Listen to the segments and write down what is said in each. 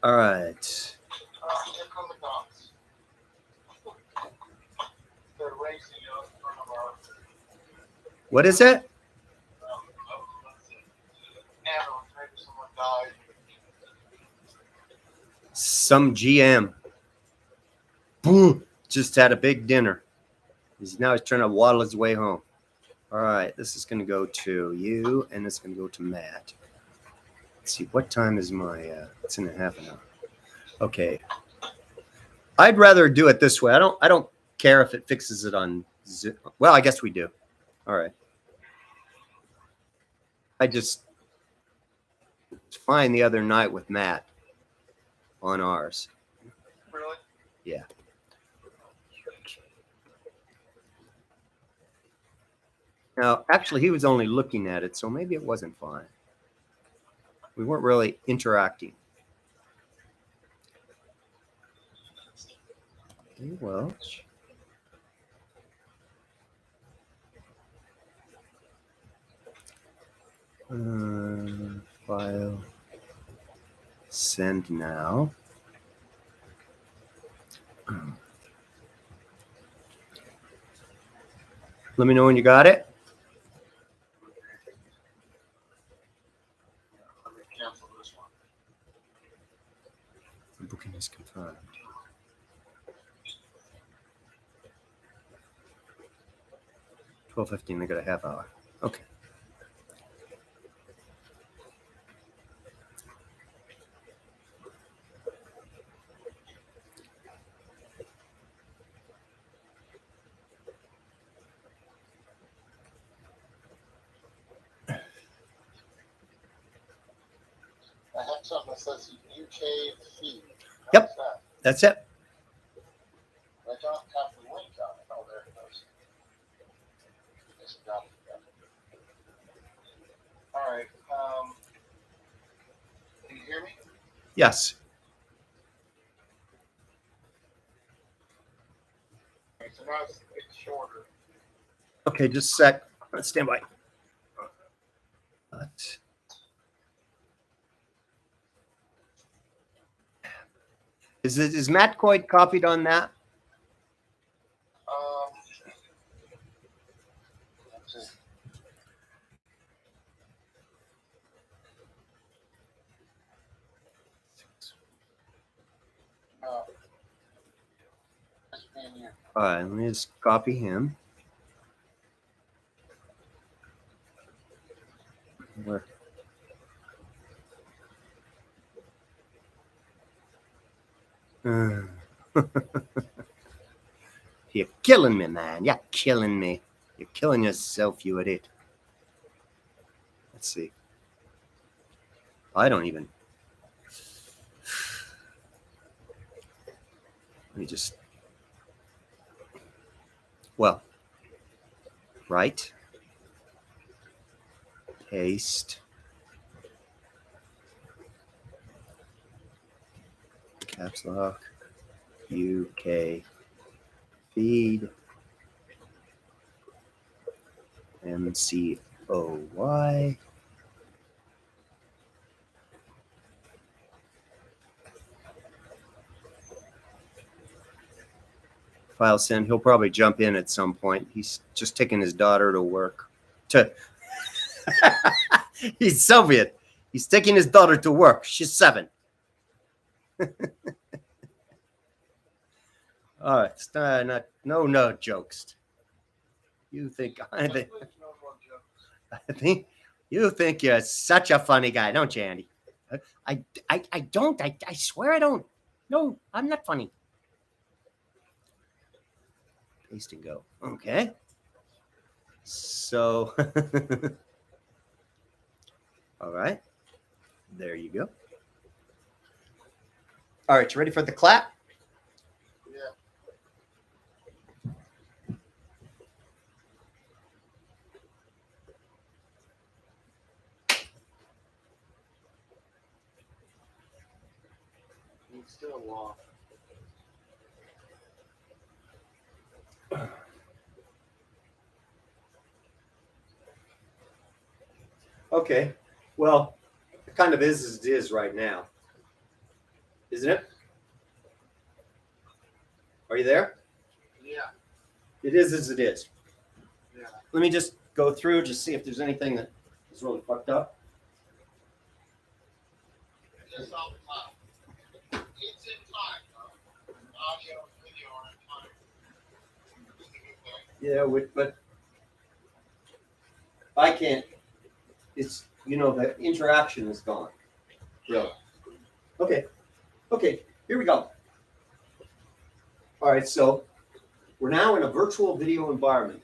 All right. Here come the cops. They're racing up in front of our What is it? ambulance. Maybe someone died. Some GM. Boom. Just had a big dinner. He's trying to waddle his way home. All right. This is going to go to you, and it's going to go to Matt. Let's see. What time is my? It's in a half an hour. Okay. I'd rather do it this way. I don't care if it fixes it on. Well, I guess we do. All right. I just fine the other night with Matt on ours. Really? Yeah. Now, actually, he was only looking at it, so maybe it wasn't fine. We weren't really interacting. Okay, well. File. Send now. Let me know when you got it. Let me cancel this one. The booking is confirmed. $12:15. They got a half hour. Okay. I have something that says UK feed. Yep. What's that? That's it. I don't have the link on it. Oh, there it goes. Yes, I got it. All right. Can you hear me? Yes. Okay, so now it's shorter. Okay, just a sec. Let's stand by. But is Matt Coyd copied on that? Let's see. It's being you. All right, let me just copy him. Where? You're killing me, man. You're killing me. You're killing yourself, you idiot. Let's see. I don't even. Let me just. Well. Right. Paste. Caps lock. UK. Feed. MCOY. File send. He'll probably jump in at some point. He's just taking his daughter to work. He's Soviet. He's taking his daughter to work. She's 7. All right, it's no jokes. You think I think you think you're such a funny guy, don't you, Andy? I don't. I swear I don't. No, I'm not funny. Paste and go. Okay. So, all right. There you go. All right, you ready for the clap? Yeah. He's still off. Okay. Well, it kind of is as it is right now. isn't it? Are you there? Yeah. It is as it is. Yeah. Let me just go through, just see if there's anything that is really fucked up. Just all the time. It's in time, though. Audio and video are in time. It's a good thing. Yeah, but I can't. It's, the interaction is gone. Really. Okay. Okay, here we go. All right, so we're now in a virtual video environment.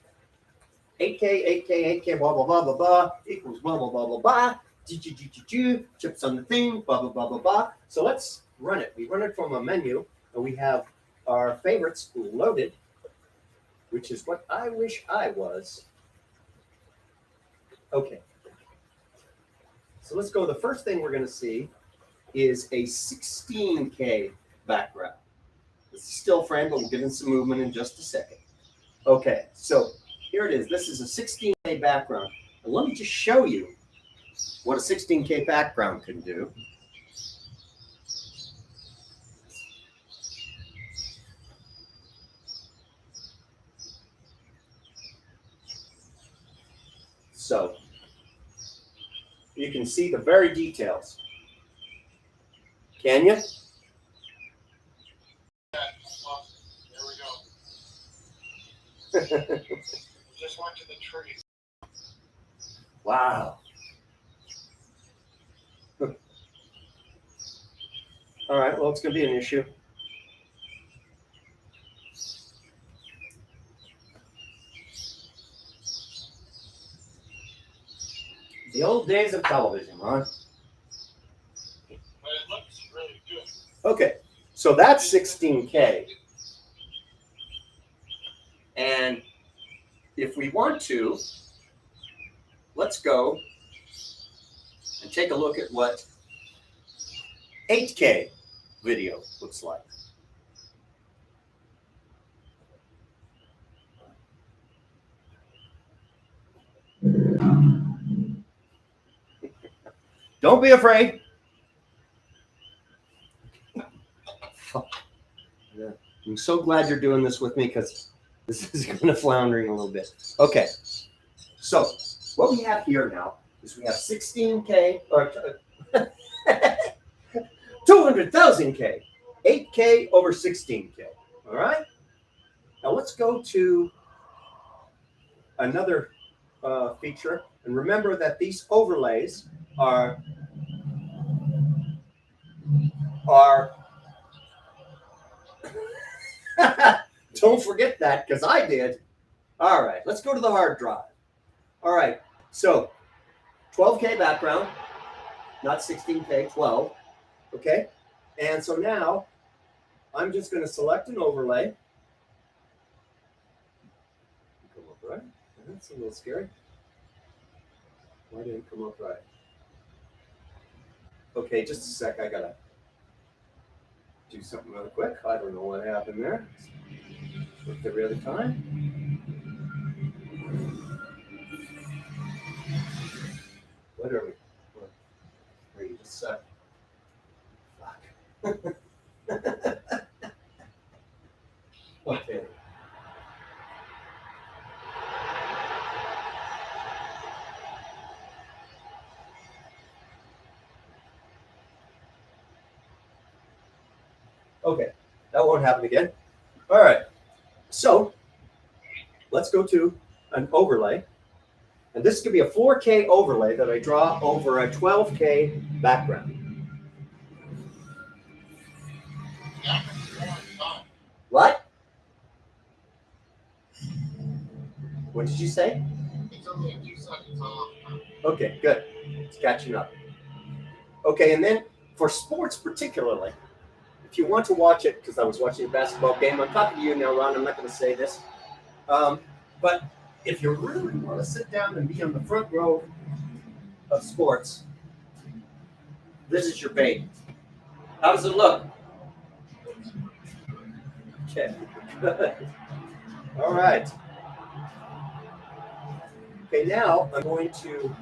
8K, 8K, 8K, blah, blah, blah, blah, blah, equals blah, blah, blah, blah, blah. Chips on the thing, blah, blah, blah, blah, blah. So let's run it. We run it from a menu, and we have our favorites loaded, which is what I wish I was. Okay. So let's go. The first thing we're going to see is a 16K background. This is still frame, but we'll get in some movement in just a second. Okay, so here it is. This is a 16K background. And let me just show you what a 16K background can do. So you can see the very details. Can you? Well, there we go. Just went to the trees. Wow. All right, well, it's going to be an issue. The old days of television, huh? But it looks really good. Okay, so that's 16K. And if we want to, let's go and take a look at what 8K video looks like. Don't be afraid. I'm so glad you're doing this with me because this is kind of floundering a little bit. Okay, so what we have here now is we have 16K or 200,000K, 8K over 16K. All right. Now let's go to another feature, and remember that these overlays are don't forget that because I did. All right, let's go to the hard drive. All right, so 12K background, not 16K, 12. Okay, and so now I'm just going to select an overlay. Come up right. That's a little scary. Why didn't it come up right? Okay, just a sec. I gotta do something really quick. I don't know what happened there. Worked every other time. What are we? Where you just suck? Fuck. Okay. Okay, that won't happen again. All right, so let's go to an overlay. And this could be a 4K overlay that I draw over a 12K background. What? What did you say? It's only a few seconds off. Okay, good. It's catching up. Okay, and then for sports particularly, if you want to watch it, because I was watching a basketball game, I'm talking to you now, Ron, I'm not going to say this. But if you really want to sit down and be on the front row of sports, this is your bait. How does it look? Okay. All right. Okay, now I'm going to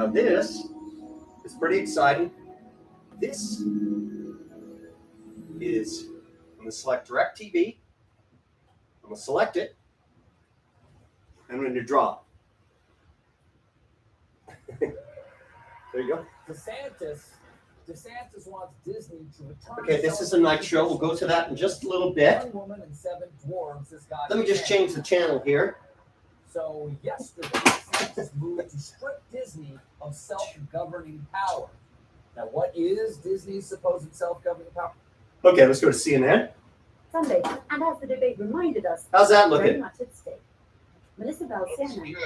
Now this is pretty exciting. This is, I'm going to select DirecTV. I'm going to select it. I'm going to draw. There you go. DeSantis wants Disney to return. Okay, this is a night show. We'll go to that in just a little bit. One woman and 7 dwarves has got. Let me just change the channel here. So yesterday, DeSantis moved to strip Disney of self-governing power. Now, what is Disney's supposed self-governing power? Okay, let's go to CNN. Sunday, and as the debate reminded us, How's that very looking? much at stake. Melissa Looks Balsamian. good.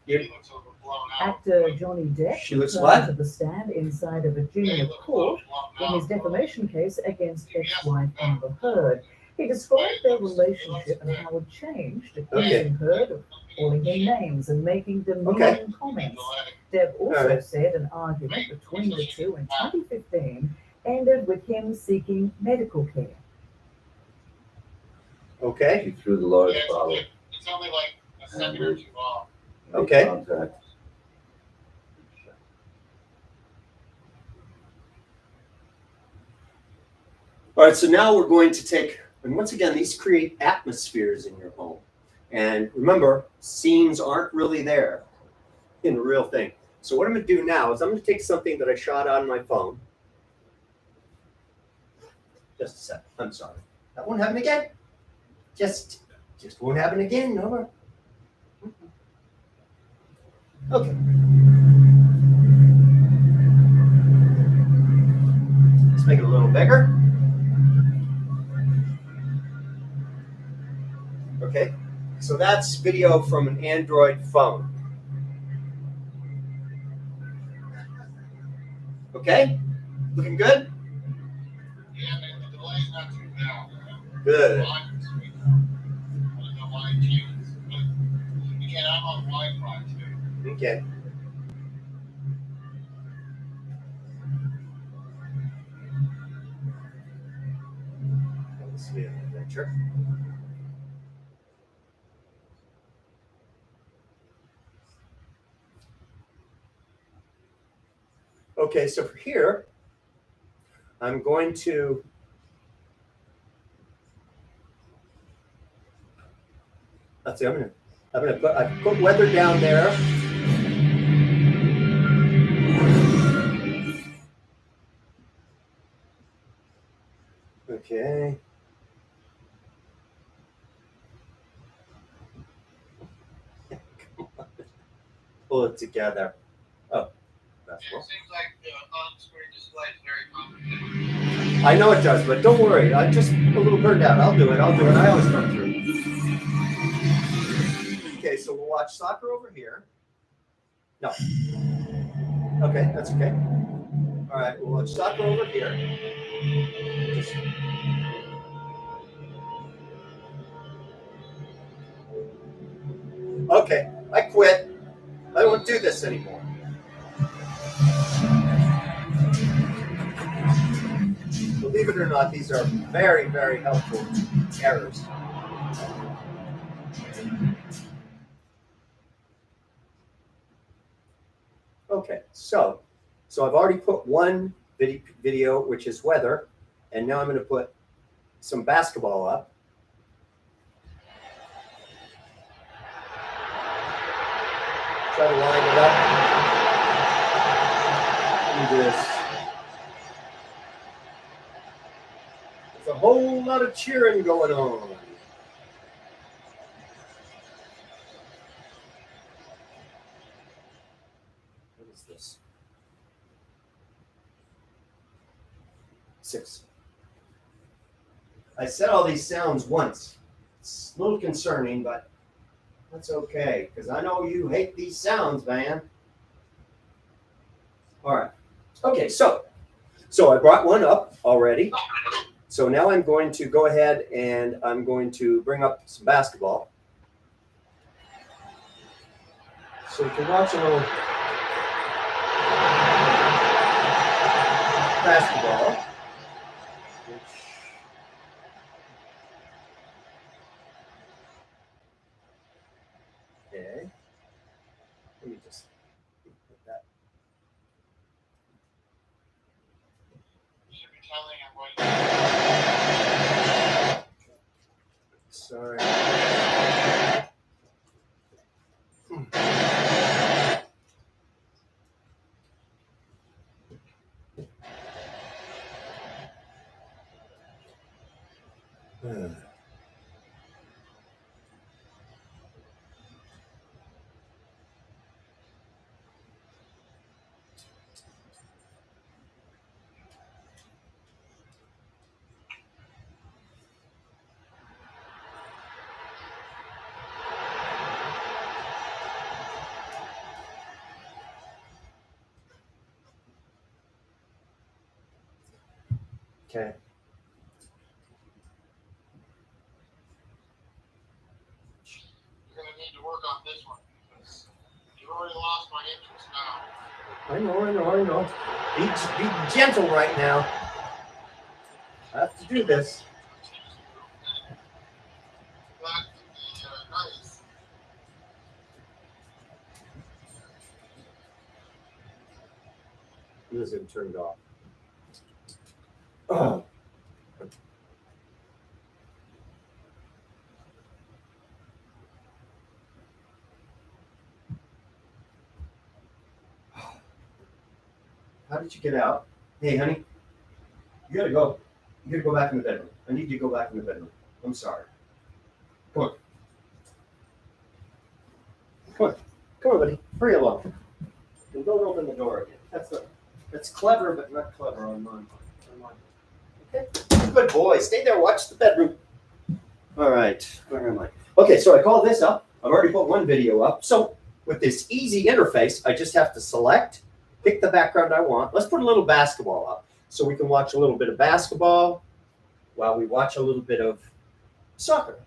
You- He looks overblown out. Actor Johnny Depp She looks returned what? to the stand inside a Virginia He looks court overblown in his out. defamation case against ex-wife Amber Heard. He described their relationship and how it changed, accusing Heard of calling him names and making demeaning comments. Depp also right. said an argument between the two in 2015 ended with him seeking medical care. Okay. She threw the large Yeah, bottle. it's only like a second or two off. Made Okay. contact. All right, so now we're going to take, and once again, these create atmospheres in your home. And remember, scenes aren't really there in the real thing. So what I'm going to do now is I'm going to take something that I shot on my phone. Just a sec. I'm sorry. That won't happen again. Just won't happen again. No more. Okay. Let's make it a little bigger. Okay, so that's video from an Android phone. Okay, looking good? Yeah, man, the delay's not too bad. Good. Volume's sweet. I don't know why it changes, but again, I'm on Wi-Fi too. Okay. Let's see a picture. Okay, so for here, I'm going to let's see, I put weather down there. Okay. Come on. Pull it together. Oh, that's It well. seems like the on-screen display is very complicated. I know it does, but don't worry. I'm just a little burned out. I'll do it. I always come through. Okay, so we'll watch soccer over here. No. Okay, that's okay. All right, we'll watch soccer over here. Just- Okay, I quit. I won't do this anymore. Believe it or not, these are very, very helpful errors. Okay, so I've already put one video, which is weather, and now I'm going to put some basketball up. Try to line it up. Do this. There's a whole lot of cheering going on. What is this? 6. I said all these sounds once. It's a little concerning, but that's okay, because I know you hate these sounds, man. All right. Okay, so I brought one up already. So now I'm going to go ahead and I'm going to bring up some basketball. So we can watch a little basketball. Okay. Let me just put Sorry. Okay. You're gonna need to work on this one because you already lost my interest now. I know. Be gentle right now. I have to do this. That would be nice. This is turned off. Oh. How did you get out? Hey, honey, you gotta go. You gotta go back in the bedroom. I need you to go back in the bedroom. I'm sorry. Come on. Come on, buddy. Hurry along. And don't open the door again. That's clever, but not clever on mine. Okay. Good boy. Stay there. Watch the bedroom. All right. Where am I? Okay, so I called this up. I've already put one video up. So with this easy interface, I just have to select, pick the background I want. Let's put a little basketball up so we can watch a little bit of basketball while we watch a little bit of soccer.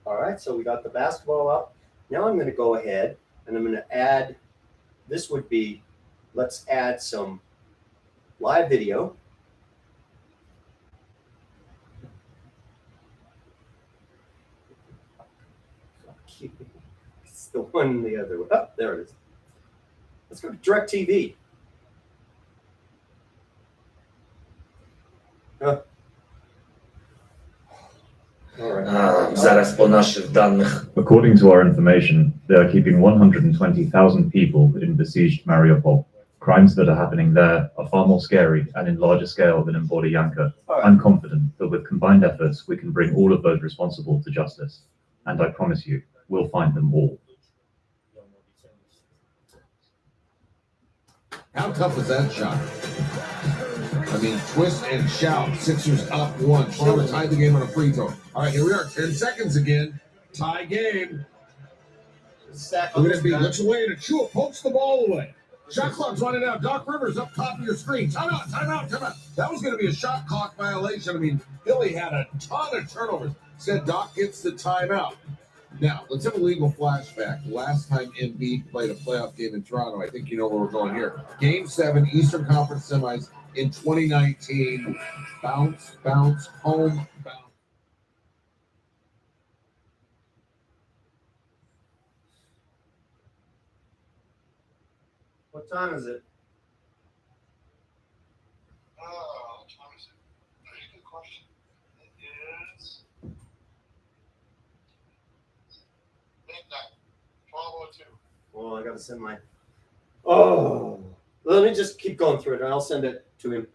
All right, so we got the basketball up. Now I'm going to go ahead and I'm going to add, this would be, let's add some live video. It's the one the other way. Oh, there it is. Let's go to DirecTV. All right. Zaraz po naszych danych. According to our information, they are keeping 120,000 people in besieged Mariupol. Crimes that are happening there are far more scary and in larger scale than in Borodianka. All right. I'm confident that with combined efforts, we can bring all of those responsible to justice. And I promise you, we'll find them all. How tough was that shot? I mean, twist and shout. Sixers up 1. Toronto tied the game on a free throw. All right, here we are. 10 seconds again. Tie game. Look at it. Looks away, and Achua pokes the ball away. Shot clock's running out. Doc Rivers up top of your screen. Timeout. That was going to be a shot clock violation. I mean, Philly had a ton of turnovers. Said Doc gets the timeout. Now, let's have a legal flashback. Last time Embiid played a playoff game in Toronto, I think you know where we're going here. Game 7, Eastern Conference semis in 2019. Bounce, home, bounce. What time is it? What time is it? Very good question. It is midnight, 12:02. Well, I gotta send my. Oh, let me just keep going through it, and I'll send it to him.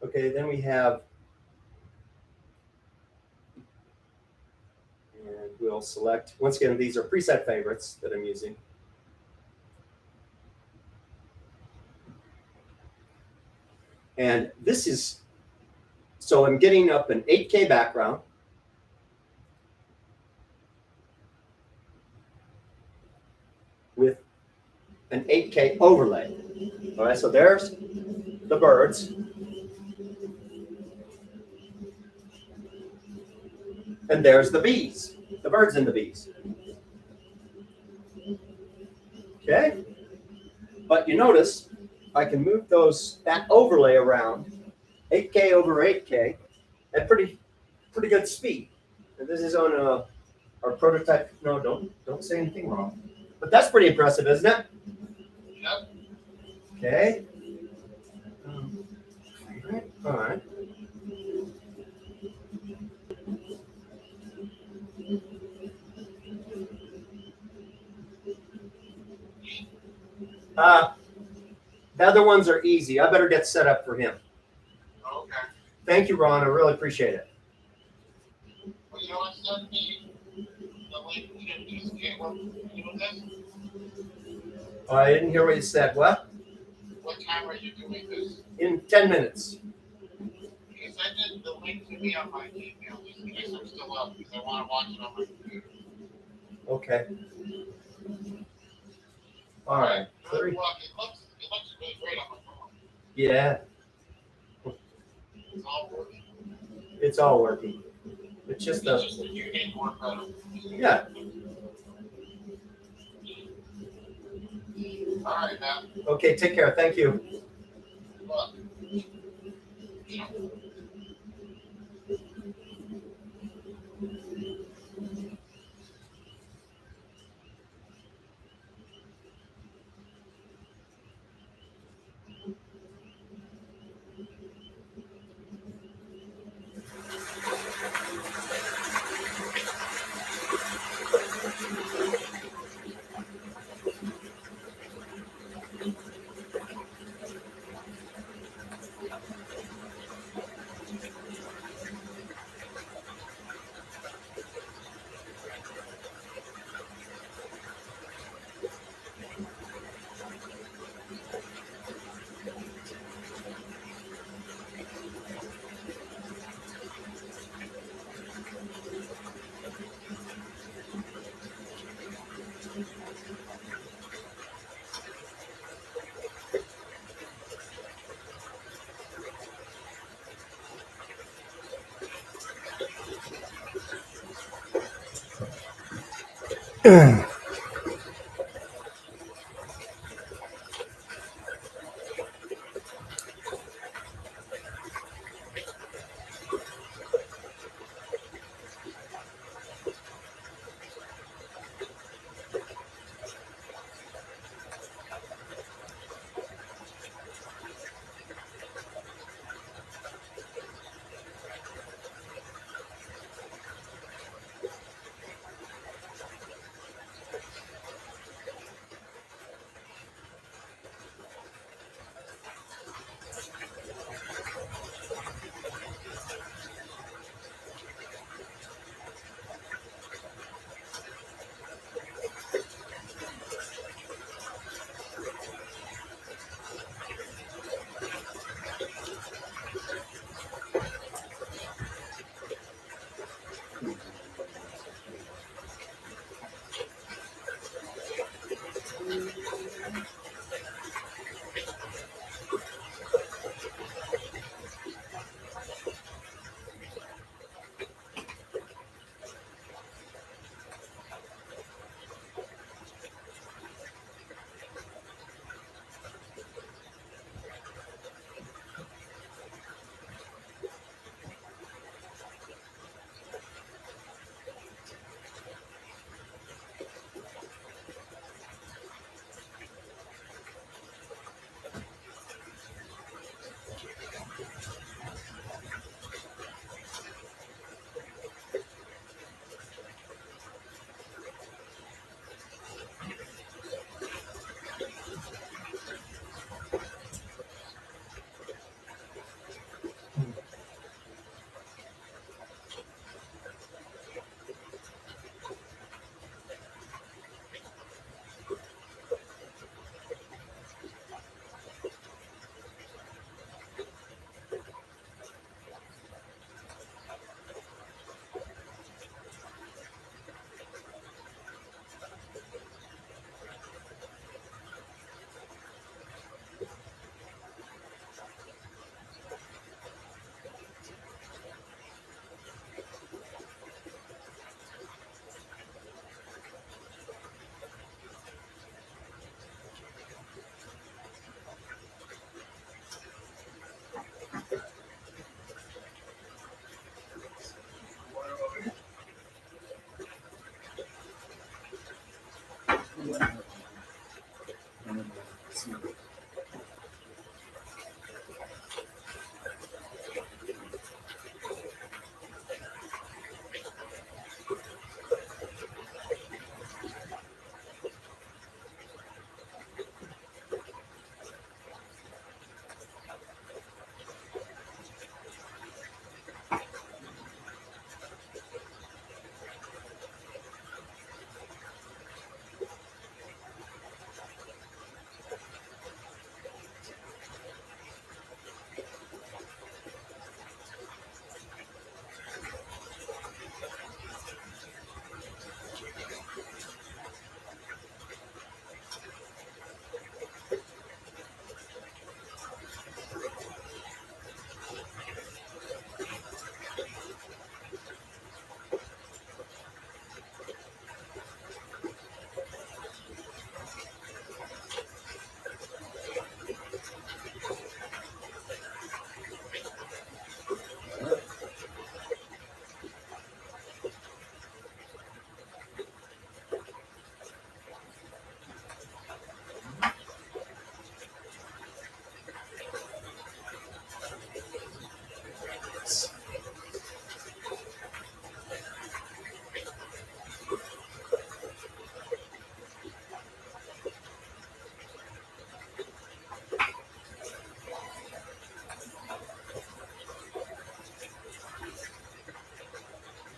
Okay. Then we have, and we'll select. Once again, these are preset favorites that I'm using. And this is, so I'm getting up an 8K background. With an 8K overlay. All right, so there's the birds. And there's the bees, the birds and the bees. Okay? But you notice I can move that overlay around 8K over 8K at pretty good speed. And this is on our prototype. No, don't say anything wrong. But that's pretty impressive, isn't it? Yep. Okay. All right. The other ones are easy. I better get set up for him. Okay. Thank you, Ron. I really appreciate it. Well, you know what? Send me the link to just get what you know this. Oh, I didn't hear what you said. What? What time are you doing this? In 10 minutes. You send the link to me on my email just in case I'm still up because I want to watch it on my computer. Okay. All right. Good luck. It looks really great on my phone. Yeah, It's all working. it's all working. It's just It's a, just that you need more better. yeah. All right, man. Okay, take care. Thank you. Good luck.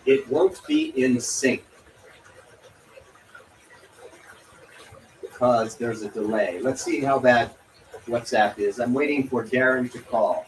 it won't be in sync because there's a delay. Let's see how bad WhatsApp is. I'm waiting for Darren to call.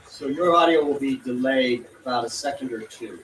So your audio will be delayed about a second or two.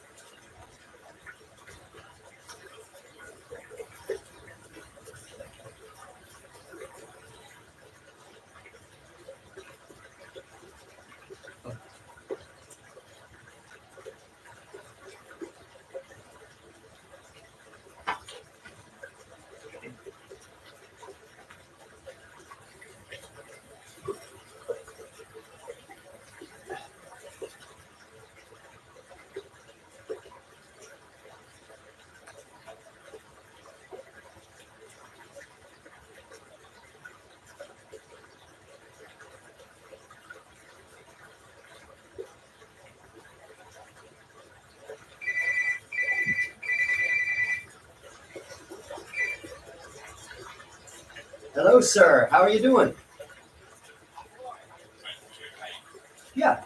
Hello, sir. How are you doing? Yeah.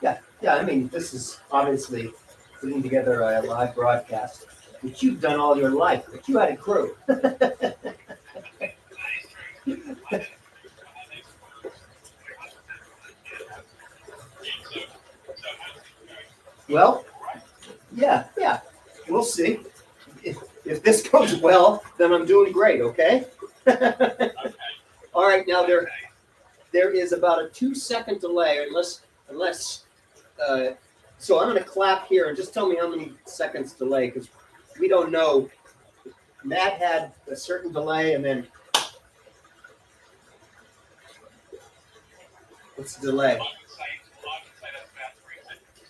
I mean, this is obviously putting together a live broadcast, which you've done all your life, but you had a crew. Well, yeah. We'll see. If this goes well, then I'm doing great, okay? All right, now there is about a 2-second delay, unless so I'm going to clap here and just tell me how many seconds delay, because we don't know. Matt had a certain delay, and then what's the delay?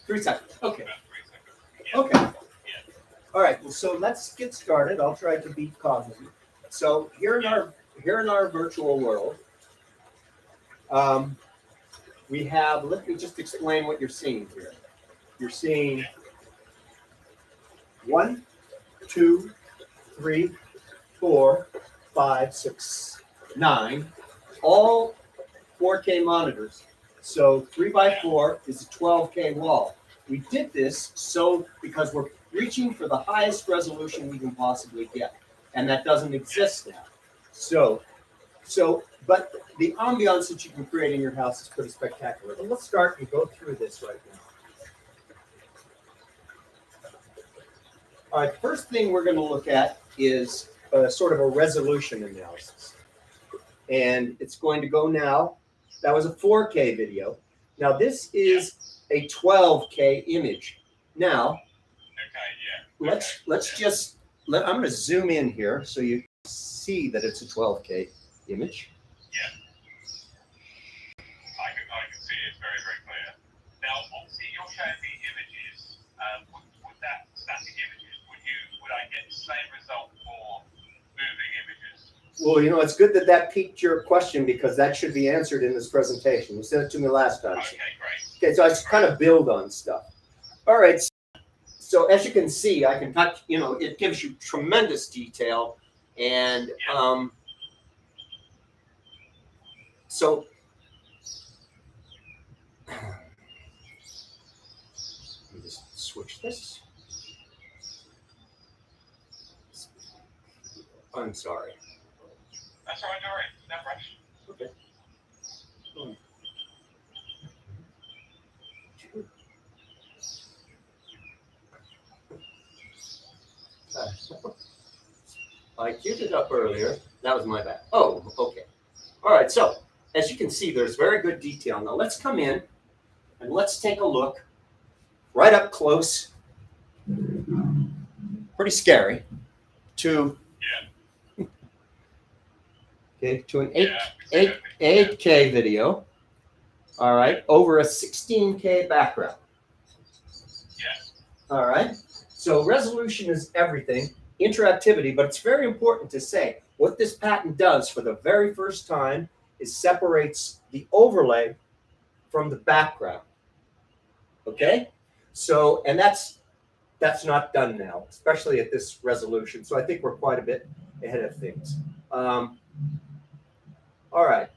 3 seconds. Okay. All right. Well, so let's get started. I'll try to beat Cognitive. So here in our virtual world, we have. Let me just explain what you're seeing here. You're seeing 1, 2, 3, 4, 5, 6, 9, all 4K monitors. So 3x4 is a 12K wall. We did this because we're reaching for the highest resolution we can possibly get, and that doesn't exist now. But the ambiance that you can create in your house is pretty spectacular. But let's start and go through this right now. All right, first thing we're going to look at is sort of a resolution analysis. And it's going to go now. That was a 4K video. Now this is a 12K image. Now, I'm going to zoom in here so you see that it's a 12K image. I can see it's very, very clear. Now, obviously, you're showing me images. Would that static images, would I get the same result for moving images? Well, it's good that that piqued your question because that should be answered in this presentation. You said it to me last time. Okay, great. Okay, so I just kind of build on stuff. All right. So as you can see, I can touch, it gives you tremendous detail. And so let me just switch this. I'm sorry. That's all right, no worries. No rush. Okay. I queued it up earlier. That was my bad. Oh, okay. All right. So as you can see, there's very good detail. Now let's come in and let's take a look right up close. Pretty scary to to an 8K video. All right, over a 16K background. All right. So resolution is everything, interactivity, but it's very important to say what this patent does for the very first time is separates the overlay from the background. Okay? So, and that's not done now, especially at this resolution. So I think we're quite a bit ahead of things. All right.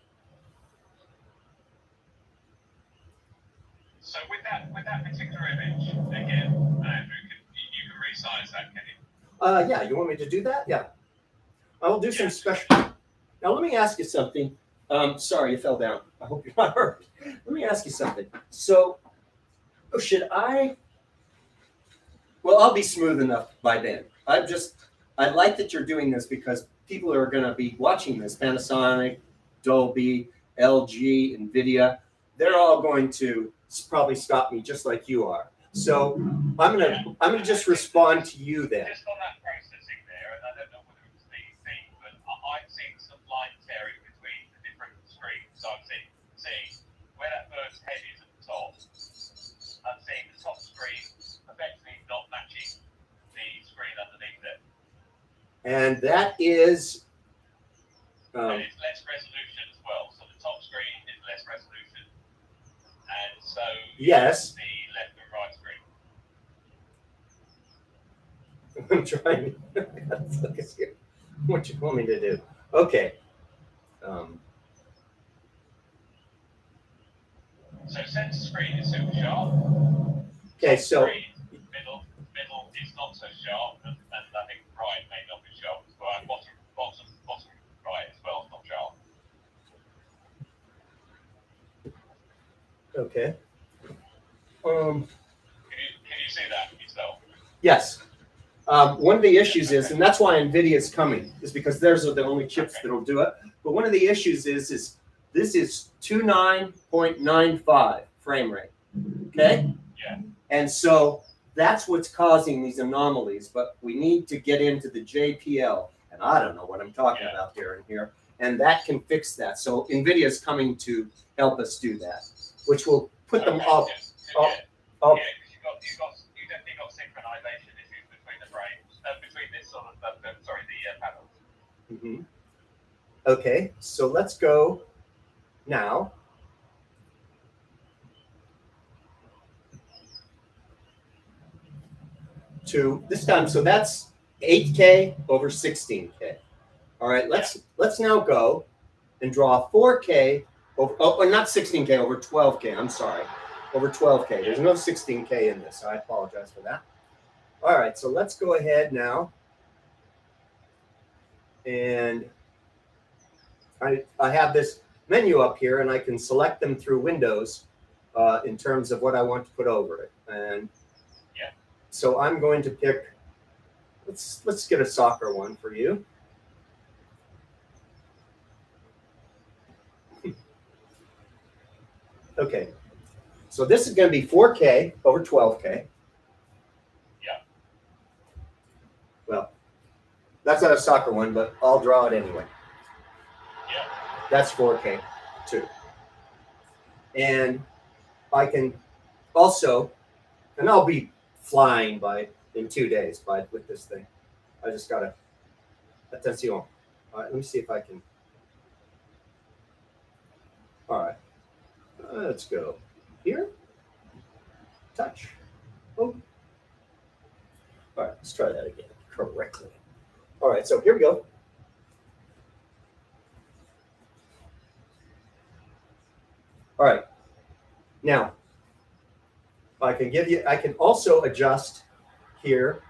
So with that particular image, again, Andrew, you can resize that, can you? Yeah, you want me to do that? Yeah. I'll do some special. Now, let me ask you something. Sorry, you fell down. I hope you're not hurt. Let me ask you something. So, should I? Well, I'll be smooth enough by then. I like that you're doing this because people are going to be watching this. Panasonic, Dolby, LG, NVIDIA. They're all going to probably stop me just like you are. So I'm gonna just respond to you then. Just on that processing there, and I don't know whether it's the thing, but I've seen some line tearing between the different screens. So I'm seeing where that first head is at the top. I'm seeing the top screen effectively not matching the screen underneath it. And that is And it's less resolution as well. So the top screen is less resolution. And so yes. the left and right screen. I'm trying to focus here. What you want me to do? Okay. So center screen is super sharp. Okay, Top so screen, middle is not so sharp, and I think right may not be sharp as well. And bottom right as well is not sharp. okay. Can you see that yourself? Yes. One of the issues is, and that's why NVIDIA is coming, is because theirs are the only chips that'll do it. But one of the issues is this is 29.95 frame rate. Okay? Yeah. And so that's what's causing these anomalies. But we need to get into the JPL. And I don't know what I'm talking about here. And that can fix that. So NVIDIA is coming to help us do that, which will put them up. Yeah, because you definitely got synchronization issues between the frames, between this sort of, the panels. Mm-hmm. Okay, so let's go now to this time. So that's 8K over 16K. All right, let's now go and draw 4K over, not 16K, over 12K. I'm sorry, over 12K. There's no 16K in this. So I apologize for that. All right, so let's go ahead now. And I have this menu up here, and I can select them through Windows in terms of what I want to put over it. And so I'm going to pick, let's get a soccer one for you. Okay, so this is going to be 4K over 12K. Yeah. Well, That's not a soccer one, but I'll draw it anyway. Yeah. That's 4K too. And I can also, and I'll be flying in 2 days with this thing. I just gotta, attention. All right, let me see if I can. All right, let's go here. Touch. Oh. All right, let's try that again correctly. All right, so here we go. All right. Now, I can also adjust here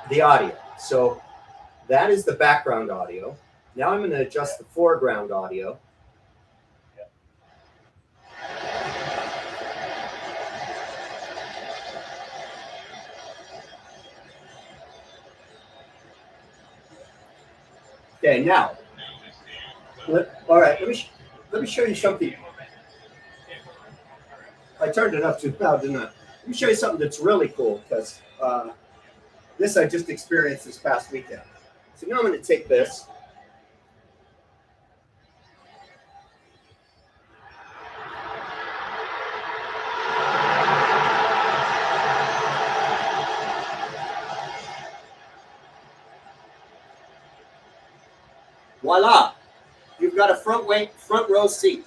the audio. So that is the background audio. Now I'm going to adjust the foreground audio. Okay, now, all right, let me show you something. I turned it up too loud, didn't I? Let me show you something that's really cool, because this I just experienced this past weekend. So now I'm going to take this. Voila! You've got a front row seat.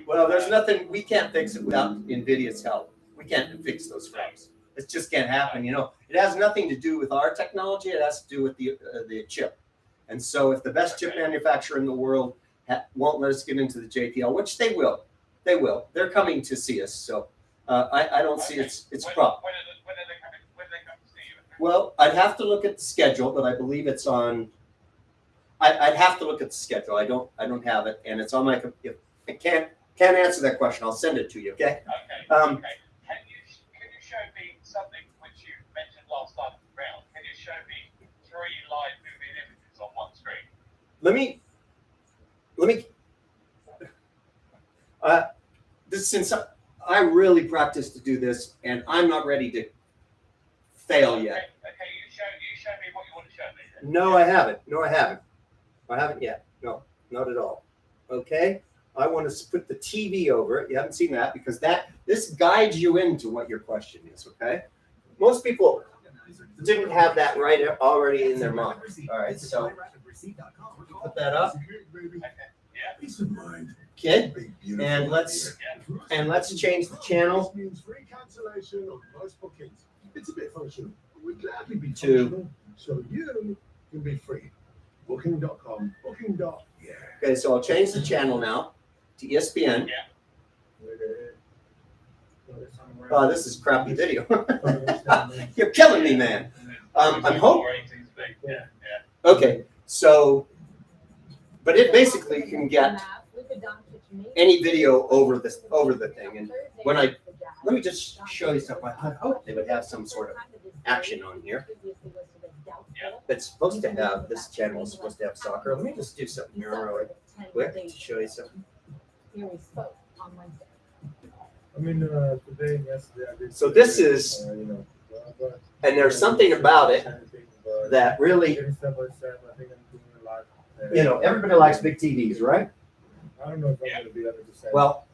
Well, there's nothing, we can't fix it without NVIDIA's help. We can't fix those frames. It just can't happen. You know, it has nothing to do with our technology. It has to do with the chip. And so if the best chip manufacturer in the world won't let us get into the JPL, which they will, they're coming to see us. So I don't see it's a problem. When are they coming to see you? Well, I'd have to look at the schedule, but I believe it's on, I'd have to look at the schedule. I don't have it, and it's on my computer. I can't answer that question. I'll send it to you. Okay. Okay. Um, Okay. Can you show me something which you mentioned last time around? Can you show me 3 live moving images on one screen? Let me. Since I really practiced to do this, and I'm not ready to fail yet. Okay. You show me what you want to show me. Then. No, I haven't. I haven't yet. No, not at all. Okay. I want to put the TV over it. You haven't seen that because this guides you into what your question is. Okay. Most people didn't have that right already in their mind. All right. So put that up. Peace of mind. Okay. And let's change the channel Means free cancellation of most bookings. It's a bit functional. We'd gladly be To- functional, so you can be free. Booking.com. Yeah. Okay, so I'll change the channel now to ESPN. Oh, this is crappy video. You're killing me, man. I'm hoping. Okay, so, but it basically can get any video over the thing. And when let me just show you something. I hope they would have some sort of action on here. It's supposed to have, this channel is supposed to have soccer. Let me just do something here really quick to show you something. Here we spoke on Wednesday. I mean, today and yesterday I did. So this is, and there's something about it that really, you know, everybody likes big TVs, right? I don't know if I'm gonna be able to say. Well,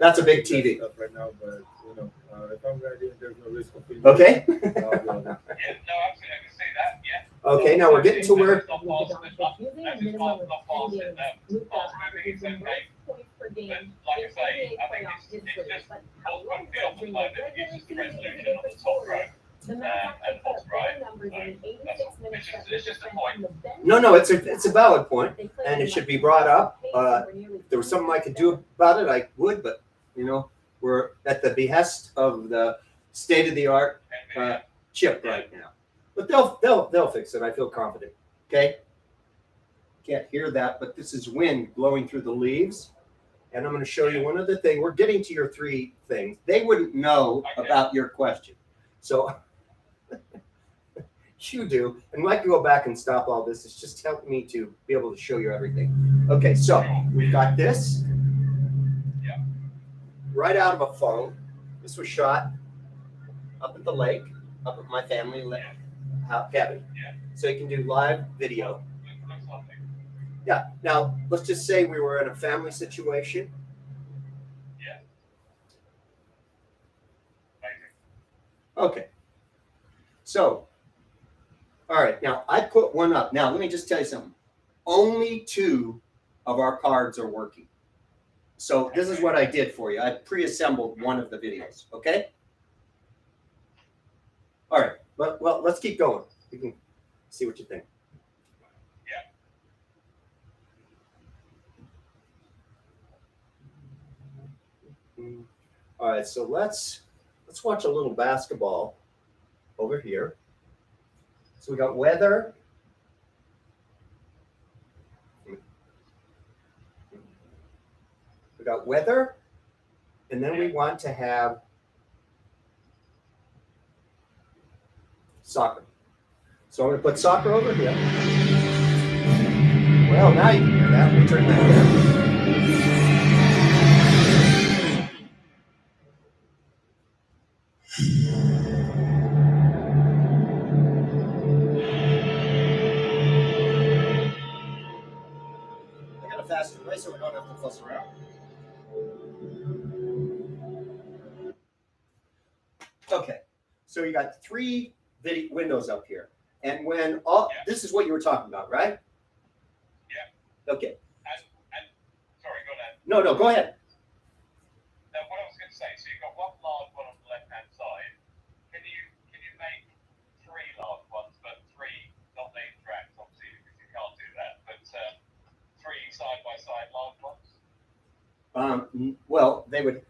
that's a big TV. Stuff right now, but you know, if I'm ready, there's no risk of being. Okay. Yeah, no, absolutely. I can see that. Yeah. Okay, now we're getting to where, Not fast moving, it's okay. But like I say, I think it's just what's going to be on the moment is just the resolution on the top row. And top right. It's just a point. no, it's a valid point, and it should be brought up. There was something I could do about it, I would, but you know, we're at the behest of the state-of-the-art chip right now. But they'll fix it. I feel confident. Okay. can't hear that, but this is wind blowing through the leaves. And I'm going to show you one other thing. We're getting to your 3 things. They wouldn't know about your question. So you do. And I can go back and stop all this. It's just helping me to be able to show you everything. Okay, so we've got this right out of a phone. This was shot up at the lake, up at my family cabin. So you can do live video. Yeah. Now, let's just say we were in a family situation. Okay. So, all right. Now, I put one up. Now, let me just tell you something. Only 2 of our cards are working. So, this is what I did for you. I pre-assembled one of the videos. Okay? All right. Well, let's keep going. You can see what you think. All right, so let's watch a little basketball over here. So we got weather. We got weather, and then we want to have soccer. So I'm going to put soccer over here. Well, now you can hear that. Let me turn that down. I got a faster way so we don't have to fuss around. Okay, so you got 3 video windows up here, and when this is what you were talking about, right? Yeah. Okay. And sorry, go ahead. No, go ahead. Now, what I was going to say, so you've got one large one on the left-hand side. Can you make 3 large ones, but 3 not name tracks, obviously, because you can't do that, but 3 side-by-side large ones? Well, they would.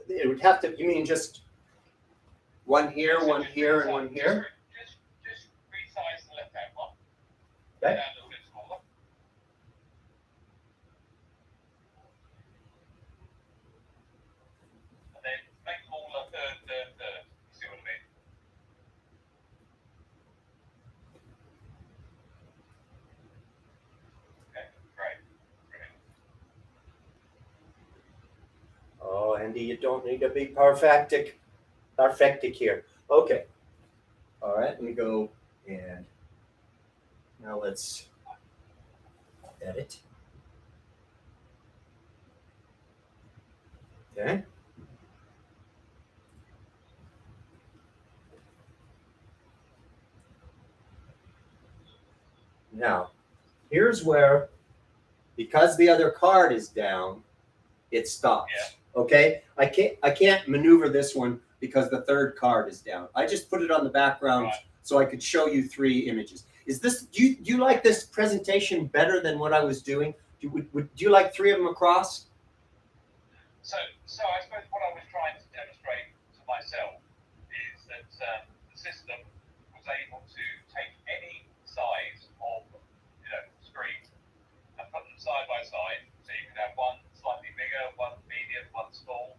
It would have to. You mean just one here, one here, and one here? Just resize the left-hand one. Okay. And a little bit smaller. And then make them all a third. You see what I mean? Okay, great. Brilliant. Oh, Andy, you don't need to be perfectic here. Okay. All right, let me go and now let's edit. Okay. Now, here's where, because the other card is down, it stops. Yeah. Okay, I can't maneuver this one because the 3rd card is down. I just put it on the background so I could show you 3 images. Is this? Do you like this presentation better than what I was doing? Do you like 3 of them across? So I suppose what I was trying to demonstrate to myself is that the system was able to take any size of screen and put them side by side. So you could have one slightly bigger, one medium, one small,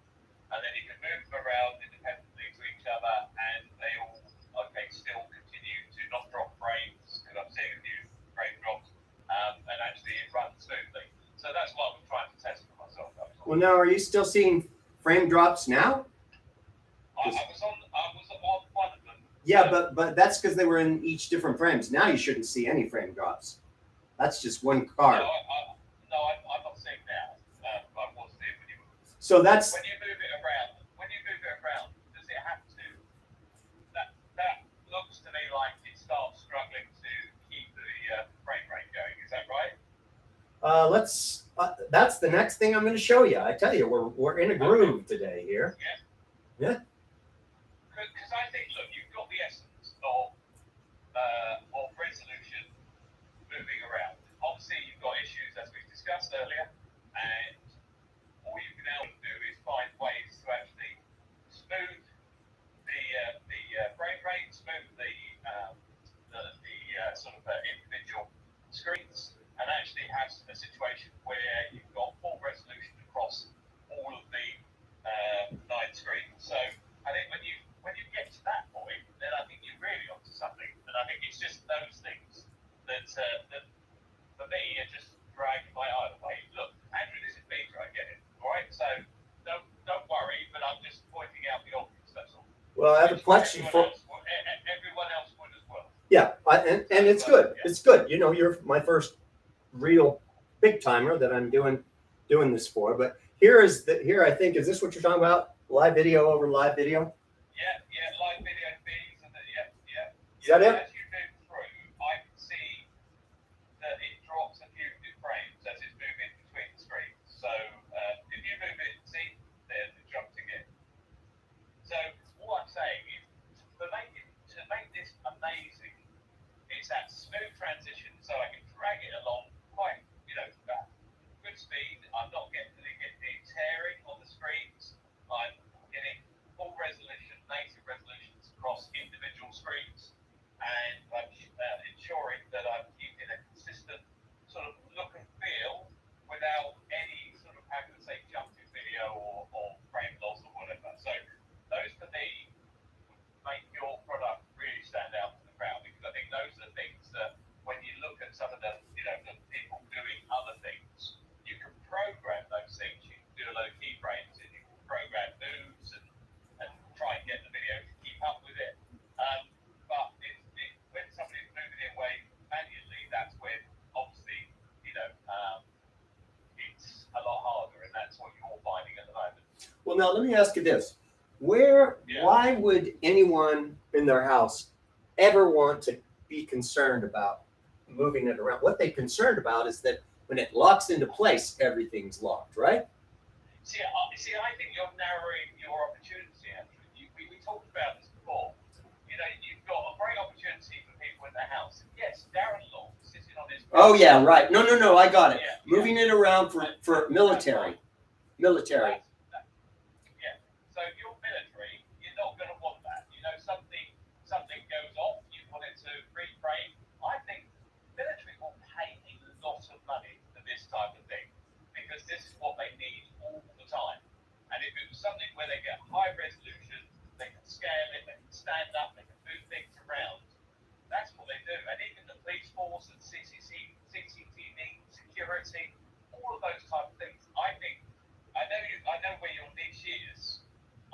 and then you can move them around independently to each other, and they all still continue to not drop frames, because I'm seeing a few frame drops, and actually it runs smoothly. So that's what I was trying to test for myself. Well, now are you still seeing frame drops now? I was on one of them. Yeah, but that's because they were in each different frames. Now you shouldn't see any frame drops. That's just one card. No, I'm not saying now. I was there when you were. So that's. When you move it around, does it have to? That looks to me like it starts struggling to keep the frame rate going. Is that right? That's the next thing I'm going to show you. I tell you, we're in a groove today here. Yeah. Because I think, look, you've got the essence of resolution moving around. Obviously, you've got issues as we've discussed earlier, and all you can now do is find ways to actually smooth the frame rate, smooth the sort of individual screen. Plex. Everyone else would as well. Yeah, and it's good. It's good. You know, you're my first real big timer that I'm doing this for. But here I think, is this what you're talking about? Live video over live video? Yeah, live video feeds and yeah. Is that it? As you move through, I can see that it drops a few frames as it's moving between the screens. So if you move it, see, there's it jumped again. So what I'm saying is, to make this amazing, it's that smooth transition, so I can drag it along quite, at good speed. I'm not getting the tearing on the screens. I'm getting full resolution, native resolutions across individual screens, and I'm ensuring that I'm keeping a consistent sort of look and feel without any sort of, how can I say, jumping video or frame loss or whatever. So those for me make your product really stand out to the crowd, because I think those are the things that when you look at some of the people doing other things, you can program those things. You can do a load of keyframes and you can program moves and try and get the video to keep up with it. But when somebody's moving it away manually, that's when obviously it's a lot harder, and that's what you're finding at the moment. Well, now let me ask you this: why would anyone in their house ever want to be concerned about moving it around? What they're concerned about is that when it locks into place, everything's locked, right? See, I think you're narrowing your opportunity, Andrew. We talked about this before. You've got a great opportunity for people in their house. Yes, Darren Long sitting on his. Oh yeah, right. No, I got it. Yeah, Moving it around for military. Yeah. So if you're military, you're not going to want that. Something goes off, you want it to reframe. I think military will pay a lot of money for this type of thing, because this is what they need all the time. And if it was something where they get high resolution, they can scale it, they can stand up, they can move things around. That's what they do. And even the police force and CCTV, security, all of those type of things. I know where your niche is.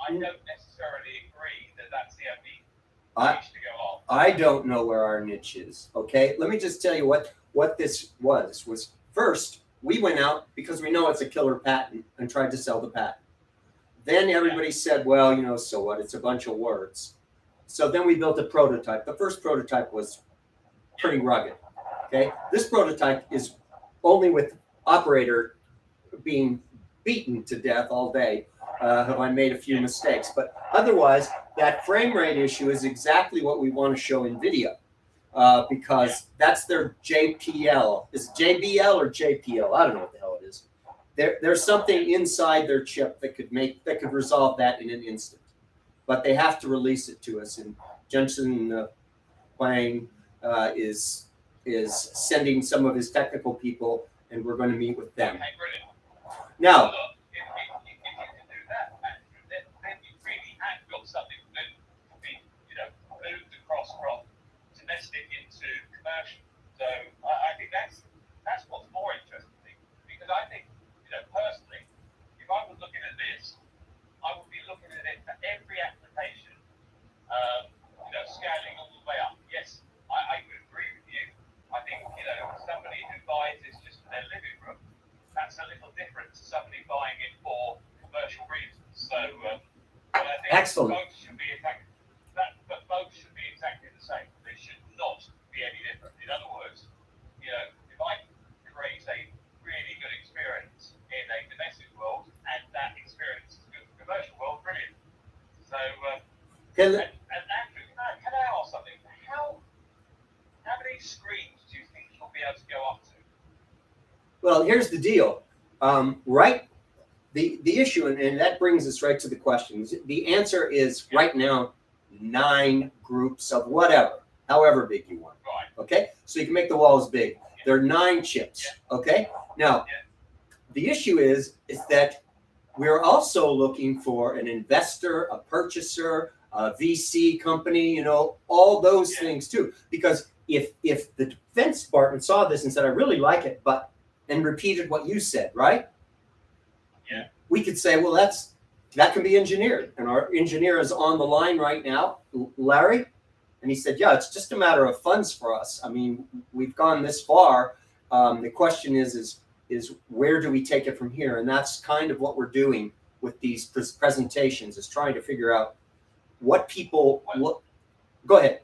I don't necessarily agree that that's the only niche to go on. I don't know where our niche is. Okay, let me just tell you what this was. First, we went out because we know it's a killer patent and tried to sell the patent. Then everybody said, well, so what? It's a bunch of words. So then we built a prototype. The first prototype was pretty rugged. Okay, this prototype is only with operator being beaten to death all day. Have I made a few mistakes? But otherwise, that frame rate issue is exactly what we want to show in video, because that's their JPL. Is it JBL or JPL? I don't know what the hell it is. There's something inside their chip that could resolve that in an instant, but they have to release it to us. And Jensen Huang is sending some of his technical people, and we're going to meet with them. Okay, brilliant. Now. Look, if you can do that, Andrew, then you really have got something that can be, moved across from domestic into commercial. So I think that's what's more interesting to me, because I think, personally, if I was looking at this, I would be looking at it for every application, scaling all the way up. Yes, I would agree with you. I think, somebody who buys this just for their living room, that's a little different to somebody buying it for commercial reasons. So, but I think Excellent. both should be exactly the same. They should not be any different. In other words, if I create a really good experience in a domestic world, and that experience is good for commercial world, brilliant. So, and Andrew, can I ask something? How many screens do you think you'll be able to go up to? Well, here's the deal. The issue, and that brings us right to the questions. The answer is right now 9 groups of whatever, however big you want. Right. Okay, so you can make the walls big. There are 9 chips. Okay. Now, the issue is that we're also looking for an investor, a purchaser, a VC company. All those things too. Because if the Defense Department saw this and said, "I really like it," and repeated what you said, right? Yeah. We could say, well, that's that can be engineered. And our engineer is on the line right now, Larry. And he said, yeah, it's just a matter of funds for us. I mean, we've gone this far. The question is where do we take it from here? And that's kind of what we're doing with these presentations, is trying to figure out what people look. Go ahead.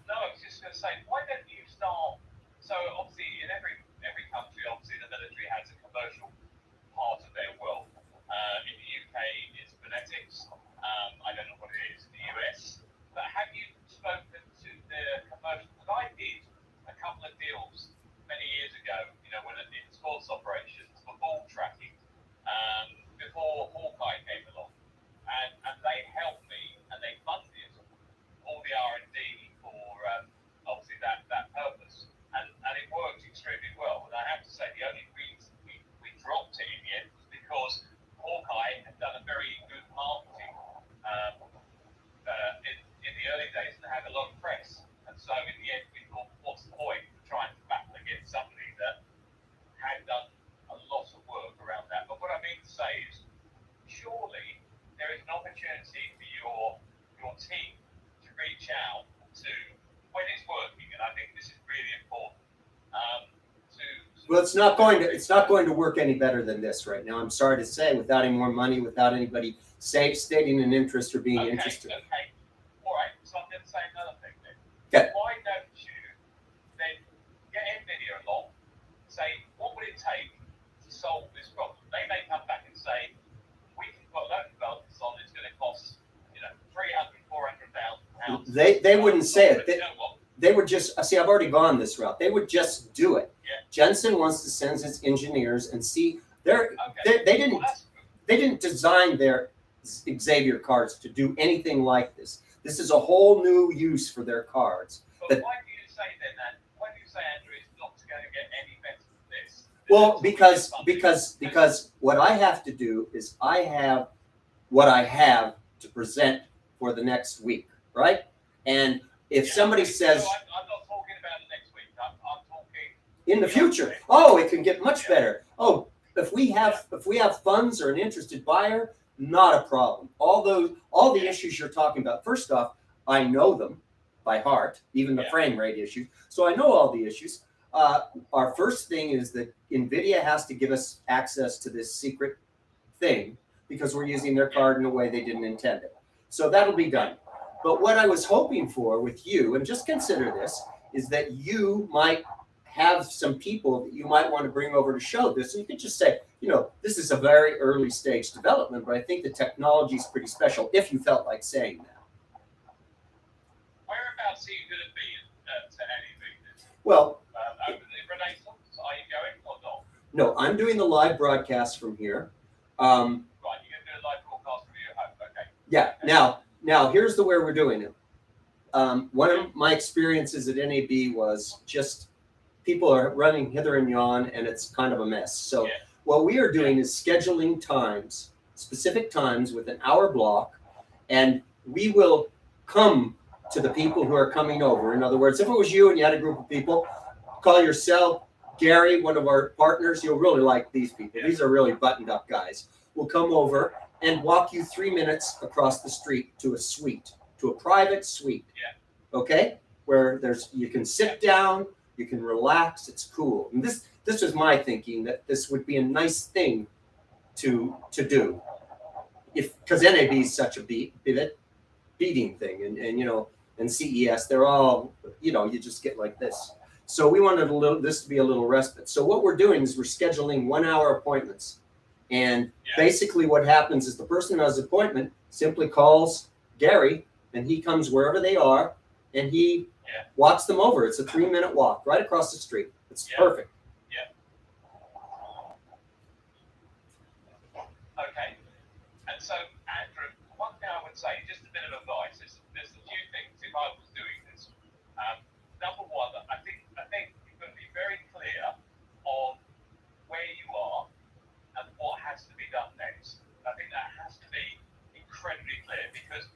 No, I was just going to say, why don't you start? So obviously, in every country, obviously the military has a commercial part of their world. In the UK, it's phonetics. I don't know what it is in the US. But have you spoken to the commercial? Because I did a couple of deals many years ago, when in sports operations for ball tracking, before Hawkeye came along, and they helped me and they funded all the R&D for obviously that purpose, and it worked extremely well. And I have to say, the only reason we dropped it in the end was because Hawkeye had done a very good marketing in the early days and had a lot of press. And so in the end, we thought, what's the point of trying to battle against somebody that had done a lot of work around that? But what I mean to say is, surely there is an opportunity for your team to reach out to when it's working, and I think this is really important. Well, it's not going to work any better than this right now. I'm sorry to say, without any more money, without anybody stating an interest or being interested. Okay. All right. So I'm going to say another thing then. Okay. Why don't you then get NVIDIA along, say, what would it take to solve this problem? They may come back and say, we can put a load of developers on, it's going to cost, $300,000, $400,000. They wouldn't say it. You know what? They would just see. I've already gone this route. They would just do it. Yeah. Jensen wants to send his engineers and see. Okay. They didn't. Well, that's good. They didn't design their Xavier cards to do anything like this. This is a whole new use for their cards. But why do you say then that? Why do you say, Andrew, it's not going to get any better than this? Well, because what I have to do is I have what I have to present for the next week, right? And if somebody says I'm not talking about the next week. I'm talking in the future, oh, it can get much better. Oh, if we have funds or an interested buyer, not a problem. All the issues you're talking about. First off, I know them by heart, even the frame rate issues. So I know all the issues. Our first thing is that NVIDIA has to give us access to this secret thing because we're using their card in a way they didn't intend it. So that'll be done. But what I was hoping for with you, and just consider this, is that you might have some people that you might want to bring over to show this. And you could just say, this is a very early stage development, but I think the technology is pretty special, if you felt like saying that. Whereabouts are you going to be to NAB? Well, Over the Renaissance? Are you going or not? no, I'm doing the live broadcast from here. Right, you're going to do a live broadcast from your home, okay. Yeah. Now here's where we're doing it. One of my experiences at NAB was just people are running hither and yon, and it's kind of a mess. So what we are doing is scheduling times, specific times with an hour block, and we will come to the people who are coming over. In other words, if it was you and you had a group of people, call yourself, Gary, one of our partners. You'll really like these people. These are really buttoned up guys. We'll come over and walk you 3 minutes across the street to a suite, to a private suite. Yeah. Okay? Where you can sit down, you can relax, it's cool. And this was my thinking, that this would be a nice thing to do. Because NAB is such a beating thing, and CES, they're all, you just get like this. So we wanted this to be a little respite. So what we're doing is we're scheduling 1 hour appointments. And basically what happens is the person who has an appointment simply calls Gary, and he comes wherever they are, and he walks them over. It's a 3-minute walk right across the street. It's perfect. Yeah. Okay. And so, Andrew, one thing I would say, just a bit of advice, there's a few things if I was doing this. Number one, I think you've got to be very clear on where you are and what has to be done next. I think that has to be incredibly clear because,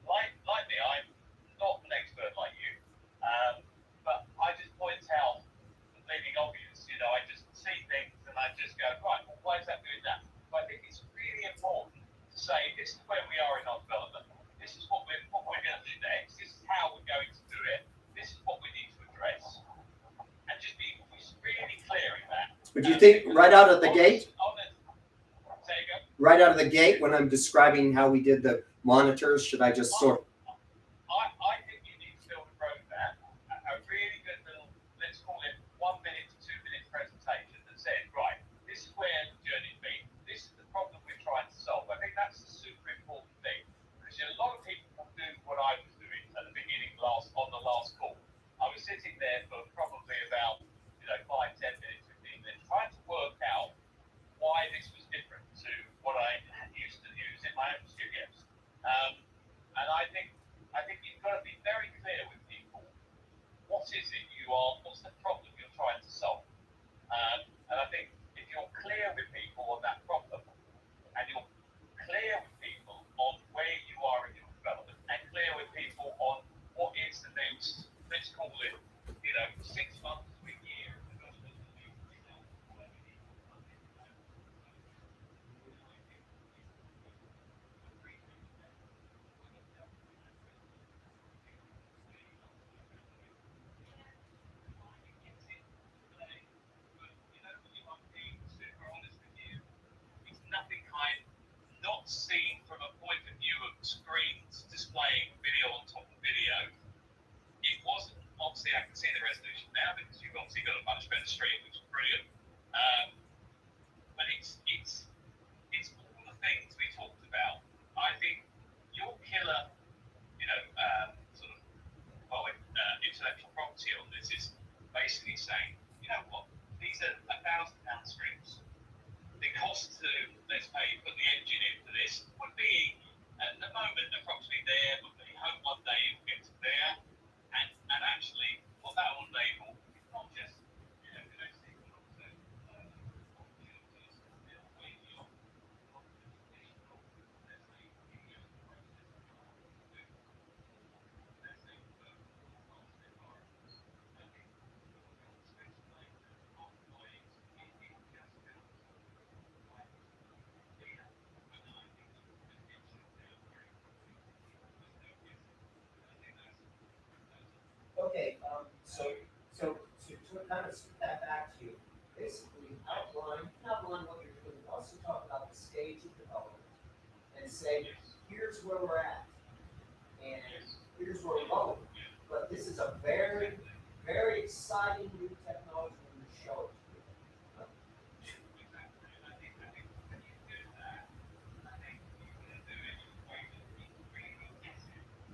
like me, I'm not an expert like you, but I just point out the bleeding obvious. I just see things and I just go, right, well, why is that doing that? But I think it's really important to But do you think right out of the gate, Say again. right out of the gate, when I'm describing how we did the monitors, should I just sort? I think you need to build a roadmap, a really good little, let's call it 1 minute to 2 minute presentation that says, right, this is where the journey's been, this is the problem we're trying to solve. I think that's the super important thing, because a lot of people will do what I was doing at the beginning on the last call. I was sitting there for probably about 5, 10 minutes, 15 minutes, trying to work out why this was different to what I used to use in my own studios. And I think you've got to be very clear with people. What's the problem you're trying to solve? And I think if you're clear with people on that problem, and you're clear with people on where you are in your development, and clear with people on what is the next, let's call it, 6 months to a year. It's nothing I've not seen from a point of view of screens displaying video on top of video. It wasn't, obviously I can see the resolution now because you've obviously got a much better screen, which is brilliant. But it's all the things we talked about. I think your killer, sort of, intellectual property on this is basically saying, you know what, these are £1,000 screens. The cost to, let's say, put the engine in for this would be, at the moment, approximately there, but we hope one day it will get to there. And actually, what that will enable is not just, domestic, but also opportunities way beyond traditional, let's say, video processing, let's say, broadcast environments. I think your speculation on why it's just Okay, so to kind of spit that back to you, basically outline what you're doing. Also talk about the stage of development and say, here's where we're at, and here's where we're going. But this is a very, very exciting new technology when you show it to people.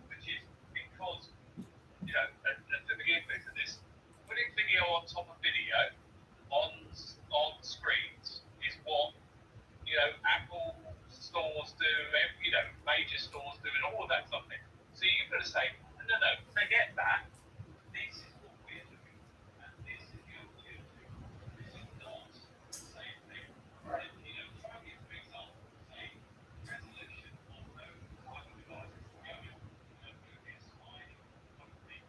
Which is because, at the beginning of this, putting video on top of video on screens is what, Apple stores do, major stores do, and all of that stuff. So you've got to say, no, forget that. This is what we're doing, and this is the opportunity. This is not the same thing. Right? Try and give an example, say, resolution on those type of devices. SI, probably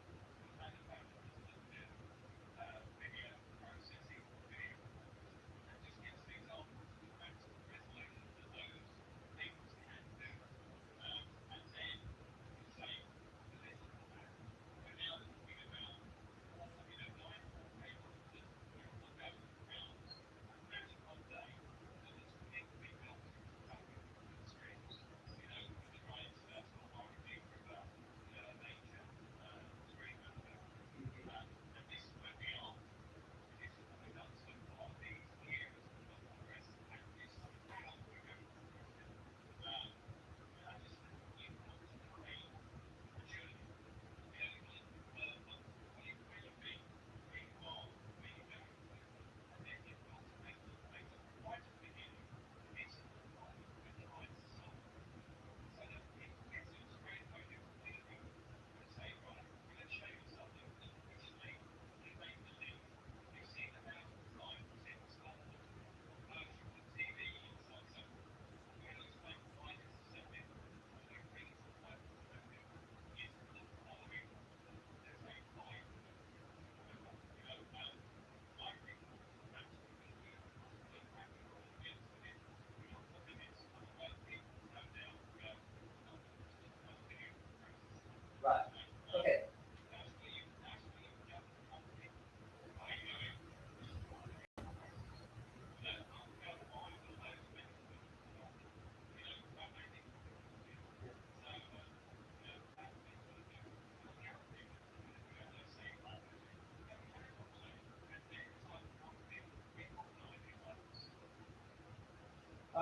manufacturers that do video processing, video, and just give some examples of the maximum resolution that those things can do. And then you say, this is what we're now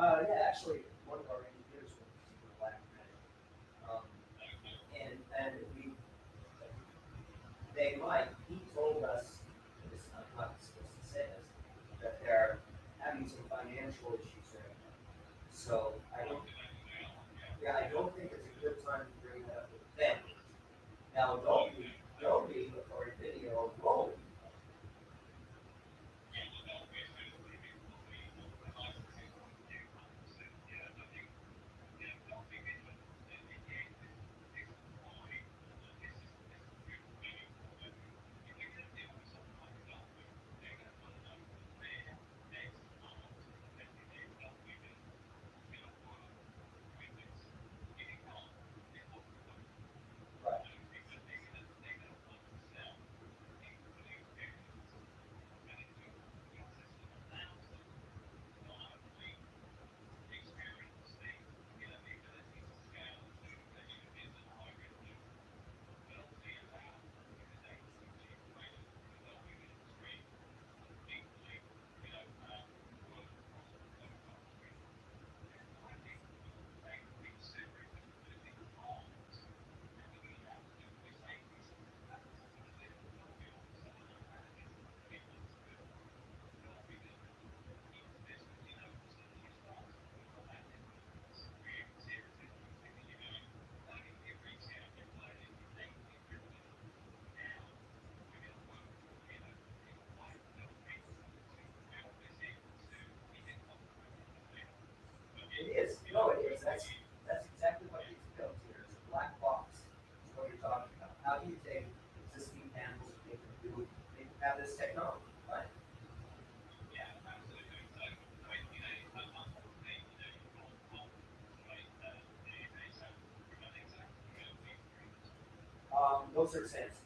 Yeah, actually, one of our engineers was in Black Magic. And he told us, this, I'm not supposed to say this, that they're having some financial issues right now. So I don't think it's a good time to bring that up with them. Now, Dolby or video will It is. No, it is. That's exactly what these built here. It's a black box. Is what you're talking about. How do you take existing panels and make them do? They have this technology, right? No such sense.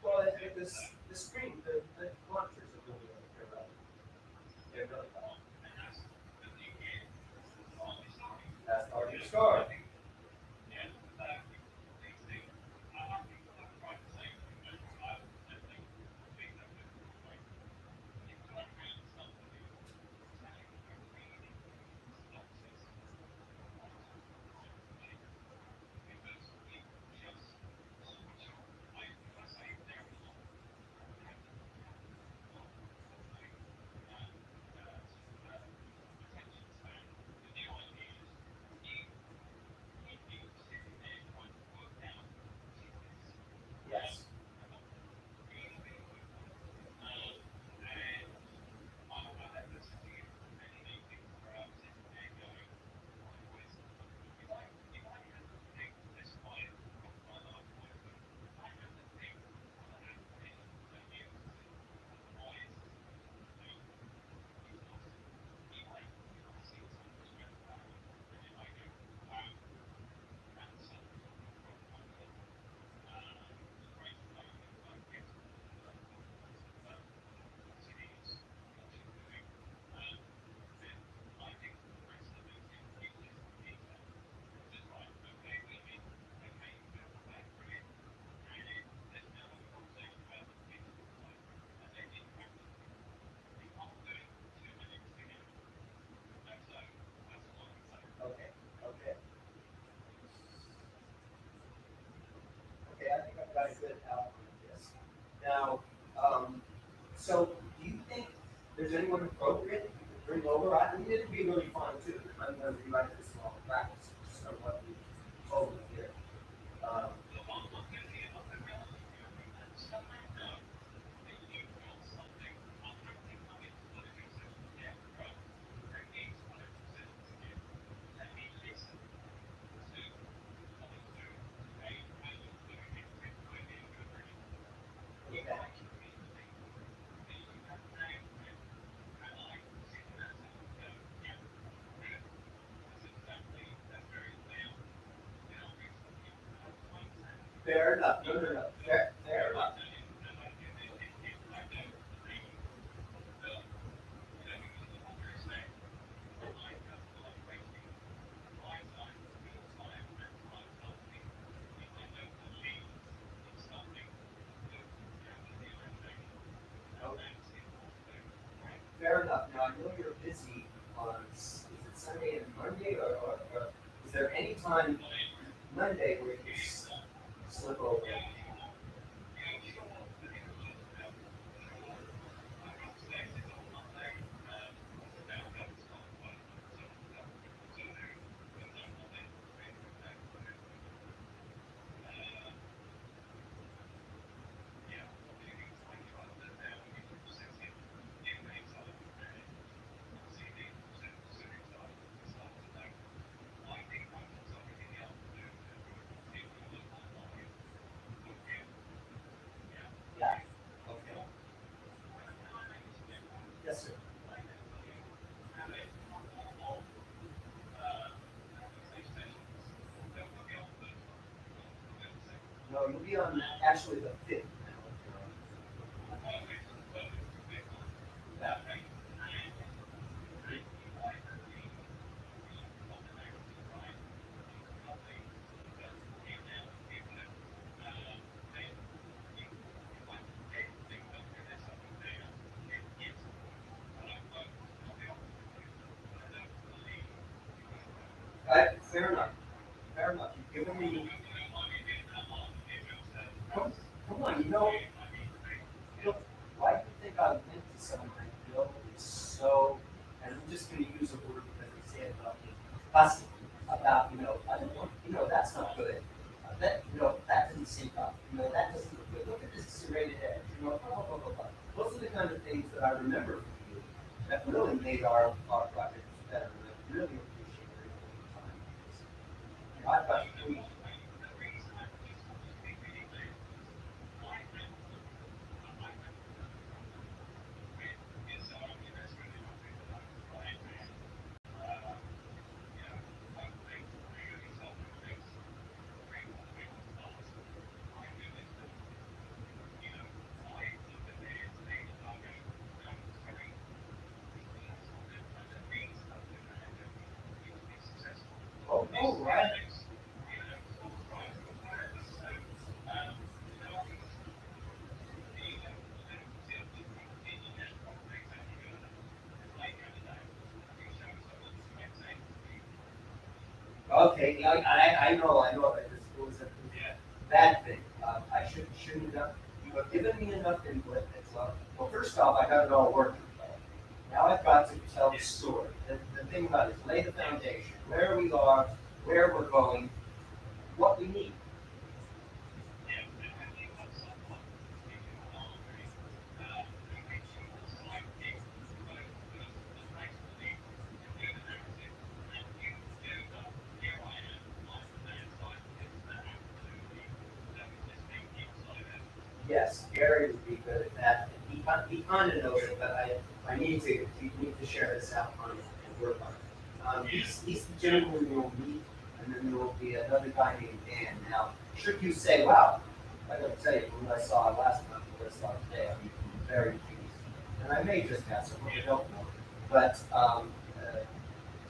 Well, the screen, the monitors are really they're really well. That's part of the story. Yes. Okay. Okay. Okay, I think I've got a good outline of this. Now, so do you think there's anyone appropriate you could bring over? I mean, it'd be really fun too. I'm going to rewrite this long practice of what we told them here. Fair enough. No. Fair enough. Fair enough. Now, I know you're busy on, is it Sunday and Monday, or is there any time Monday where you can slip over? Yeah. Okay. Yes, sir. No, you'll be on actually the 5th. Yeah. Fair enough. Fair enough. You've given me. Come on, why do you think I went to something is so, and I'm just going to use a word because we say it about me, fussy about, I don't want, that's not good. That doesn't sync up. That doesn't look good. Look at this serrated edge. Blah, blah, blah, blah, blah. Those are the kind of things that I remember from you that really made our project better. And I really appreciate your time. I've got tweets. Oh, right. Okay, I know that this was a bad thing. I shouldn't have done. You have given me enough input. Well, first off, I got it all working. Now I've got to tell the story. The thing about it is lay the foundation, where we are, where we're going, what we need. Yes, Gary would be good at that. He kind of knows it, but I need to share this out on it and work on it. He's the gentleman we'll meet, and then there will be another guy named Dan. Now, should you say, wow, I gotta tell you, when I saw it last month, what I saw today, I'm very pleased. And I may just have some, I don't know. But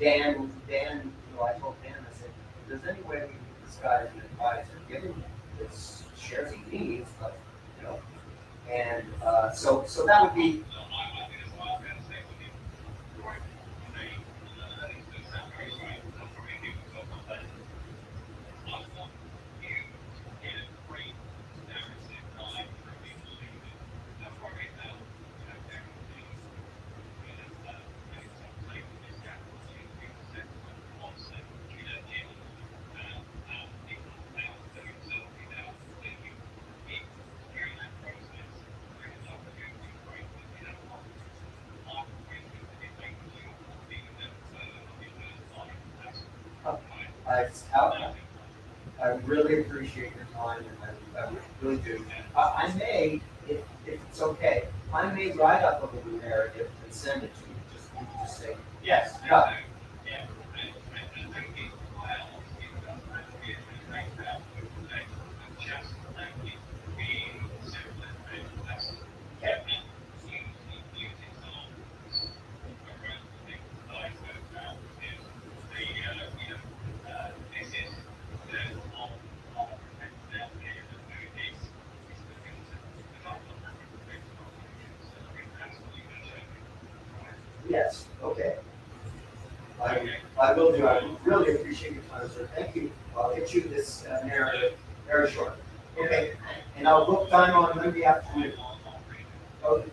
Dan, I told Dan, I said, if there's any way we can get this guy as an advisor, give him his shares he needs, but and so that would be. I really appreciate your time, and I really do. I may, if it's okay, I may write up a little narrative and send it to you. Just say yes. No. Yes, okay. I will do. I really appreciate your time, sir. Thank you. I'll get you this narrative very short. Okay, and I'll book time on Monday afternoon. Okay.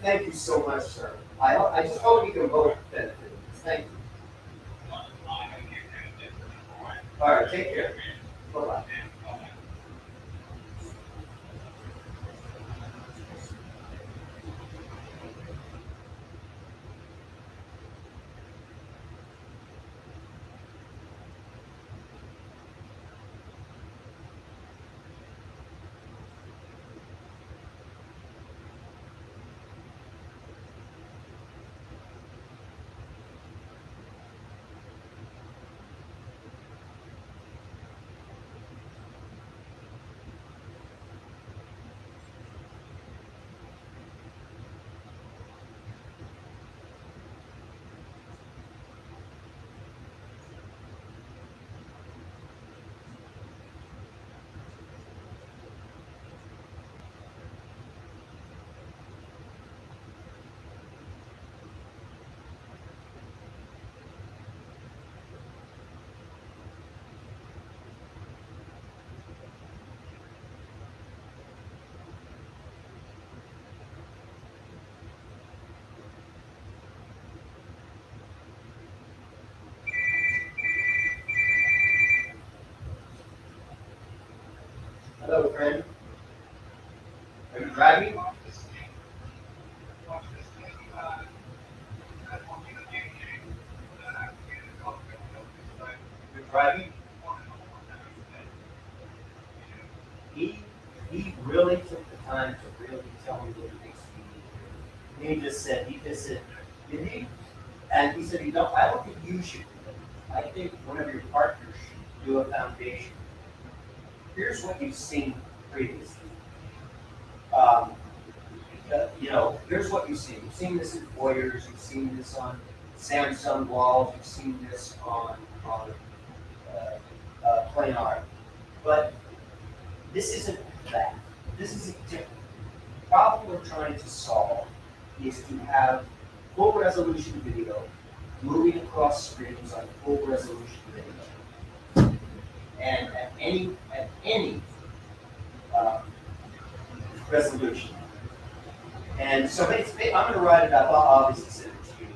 Thank you so much, sir. I just hope you can both benefit. Thank you. All right, take care. Bye-bye. Hello, friend. Are you driving? You're driving? He really took the time to really tell me what he thinks we need to do. He just said, did he? And he said, I don't think you should do it. I think one of your partners should do a foundation. Here's what you've seen previously. Here's what you've seen. You've seen this in foyers, you've seen this on Samsung walls, you've seen this on plain art. But this isn't that. This is different. The problem we're trying to solve is to have full resolution video moving across screens on full resolution video. And at any resolution. And so I'm going to write it up. I'll obviously send it to you.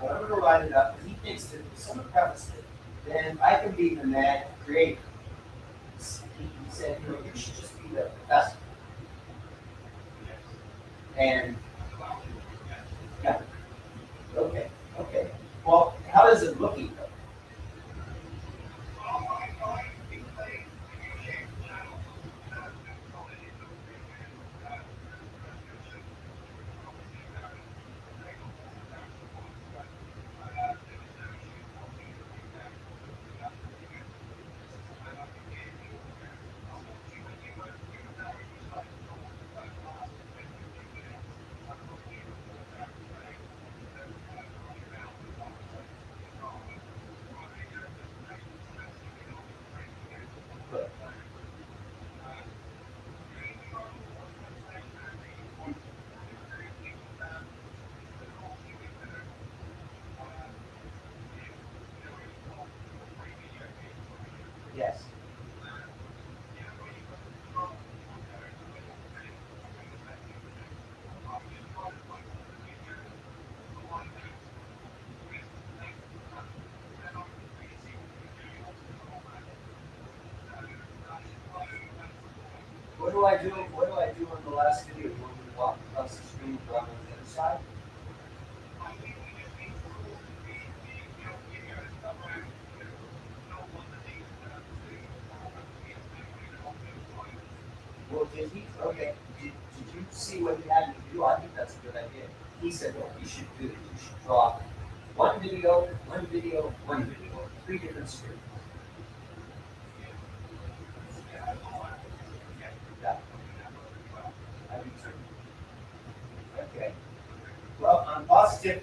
But I'm going to write it up. He thinks that if someone prefaces it, then I can be the mad creator. He said, you should just be the professor. And yeah, okay. Well, how is it looking though? Yes. What do I do? What do I do on the last video? You want me to walk across the screen and grab on the other side? Well, did he? Okay. Did you see what he had me do? I think that's a good idea. He said, well, you should do it. You should draw one video, 3 different screens. Yeah. I do too. Okay. Well, I'm positive.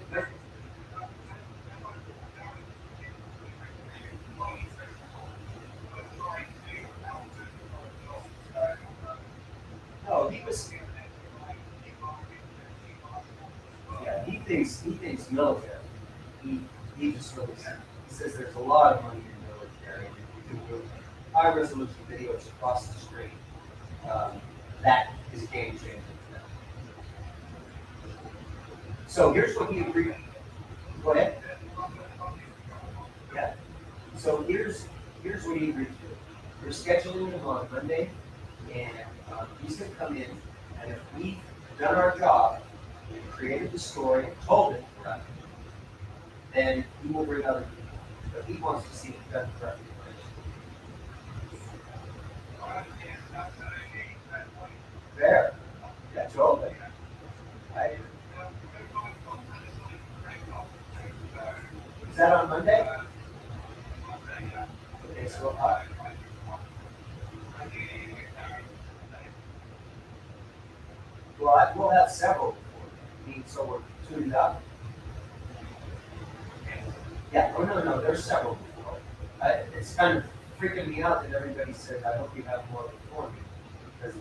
No, he was. thinks military. He just really he says there's a lot of money in military. And if you do high resolution videos across the street, that is a game changer for them. So here's what he agreed. Go ahead. Yeah. So here's what he agreed to. We're scheduling him on Monday, and he's going to come in, and if we've done our job, and created the story, and told it correctly, then he will bring other people. But he wants to see it done correctly first. Fair. Yeah, totally. Right. Is that on Monday? Okay, so we'll have several before, so we're tuned up. Yeah, no, there's several before. It's kind of freaking me out that everybody said, I hope you have more before me. Because,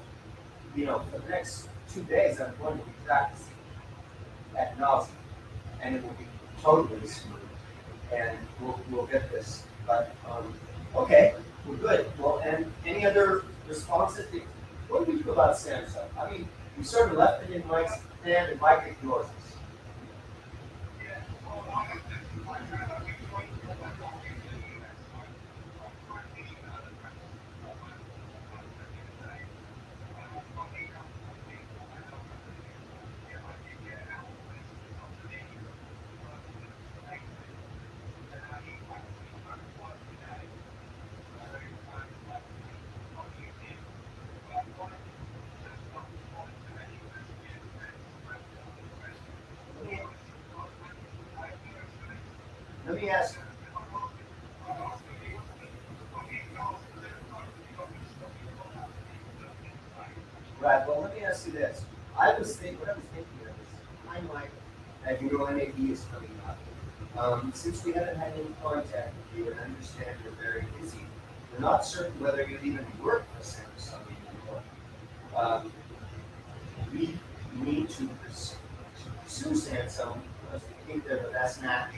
for the next 2 days, I'm going to be practicing at nausea. And it will be totally smooth. And we'll get this. But, okay, we're good. Well, and any other responses? What do we do about Samsung? I mean, we sort of left it in Mike's hand and Mike ignores us. Let me ask. Right. Well, let me ask you this. What I was thinking of is, I might, as you know, NAB is coming up. Since we haven't had any contact with you and understand you're very busy, we're not certain whether you even work for Samsung anymore. We need to pursue Samsung because we think they're the best match.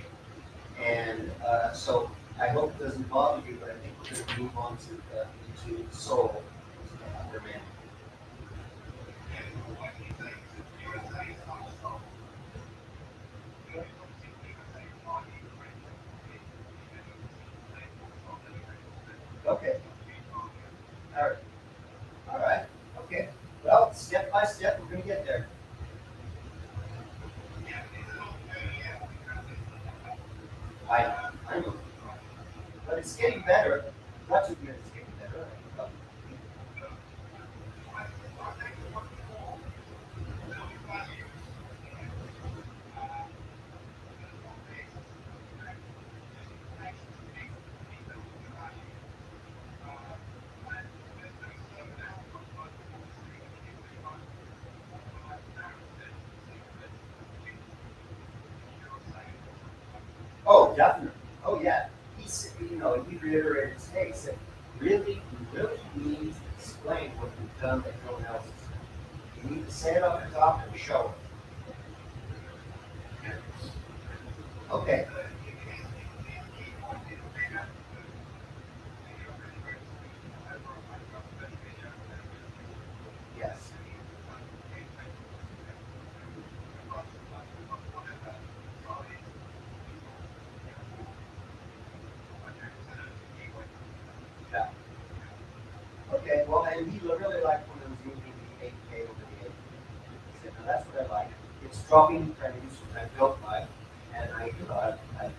And so I hope it doesn't bother you, but I think we're going to move on to Seoul. Okay. All right. Okay. Well, step by step, we're going to get there. I know. But it's getting better. Not too good, it's getting better. Oh, definitely. Oh, yeah. He reiterated his case. He said, really, you really need to explain what you've done that no one else has done. You need to say it off the top and show it. Okay. Yes. Yeah. Okay, well, and he really liked when I was moving the 8K over the 8K. He said, no, that's what I like. It's dropping frames, I built by, and I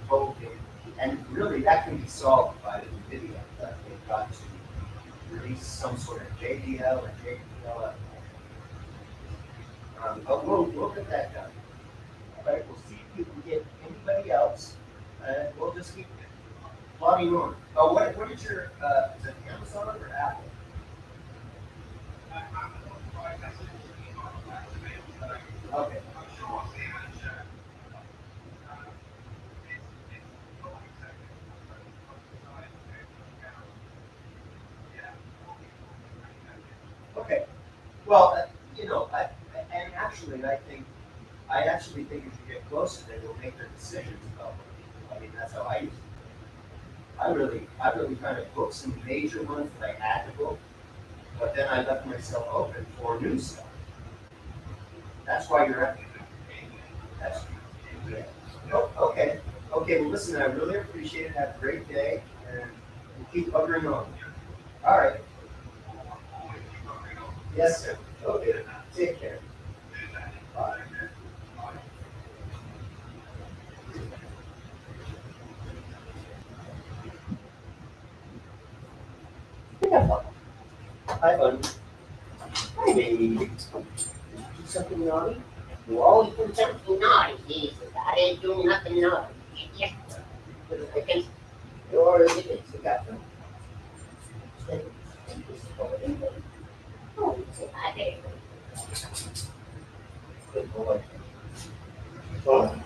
told him, and really that can be solved by the video that they've got to release some sort of JDL or JDL. But we'll get that done. All right, we'll see if we can get anybody else, and we'll just keep logging on. Oh, what is your, is it Amazon or Apple? Okay. Okay. Well, and actually, I think I actually think as you get closer, they will make their decisions about what people. I mean, that's how I used to. I really kind of booked some major ones that I had to book, but then I left myself open for new stuff. That's why you're at. That's yeah. Oh, okay. Okay. Well, listen. I really appreciate it. Have a great day, and we'll keep buggering on. All right. Yes, sir. Okay. Take care. Bye. Hi, buddy. Hi, baby. Do something naughty? You always do something naughty, Jesus. I ain't doing nothing naughty. Yeah. But if I can, you're the kids, you got them. Oh, I did. Good boy. Oh.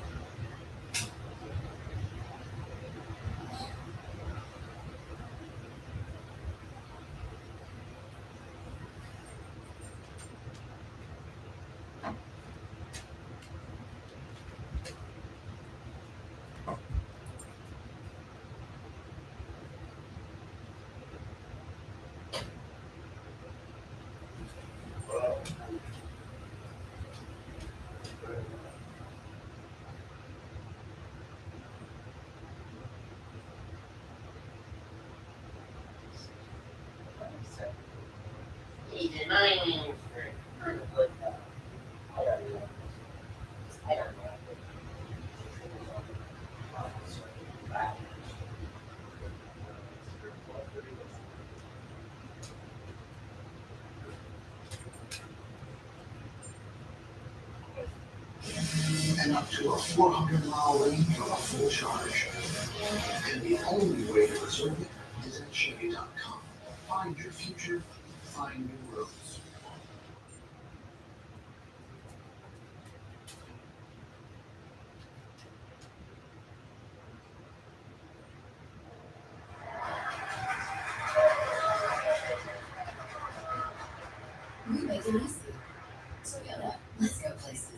Jesus, my name's I'm a good dog. I don't know. I don't know. And up to a 400-mile range on a full charge. And the only way to reserve it is at Chevy.com. Find your future, find new roads. We make it easy. Toyota, let's go places.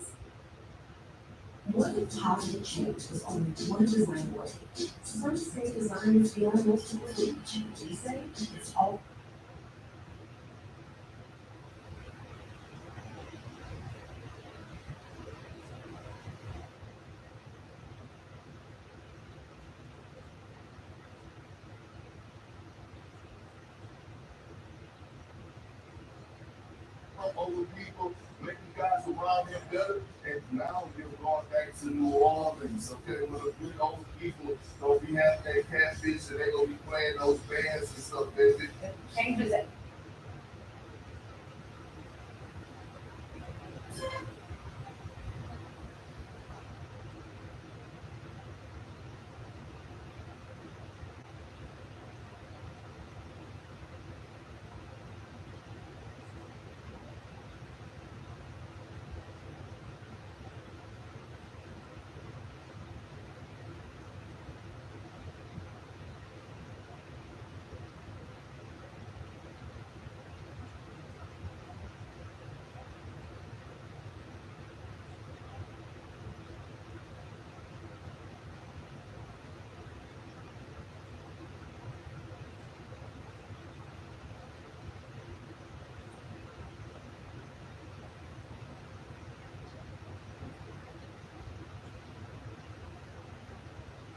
What if positive change was only one design away? Some say design is beyond multiple reach. We say it's all. Older people, make you guys around here better, and now you're going back to New Orleans, okay? With the good old people, gonna be having that catfish, and they gonna be playing those bands and stuff, baby. Changes it.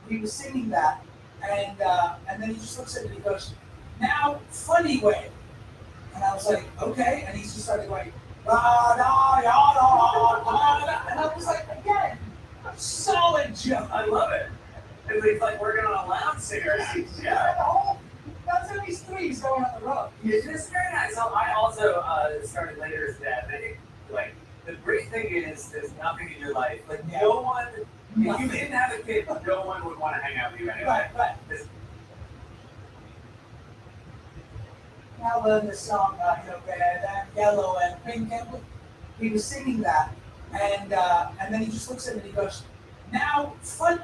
He was singing that, and then he just looks at me and he goes, "Now, funny way," and I was like, "Okay," and he just started going, "Da da ya da da da," and I was like, "Again, solid joke." I love it. It's like working on a loud singer. Yeah, that's how he's three. He's going on the road. It's just very nice. So I also started later as that. I think like the great thing is there's nothing in your life. Like no one. If you didn't have a kid, no one would want to hang out with you anyway. Right. Now learn the song, red and yellow and pink and blue. He was singing that, and then he just looks at me and he goes, "Now, fun."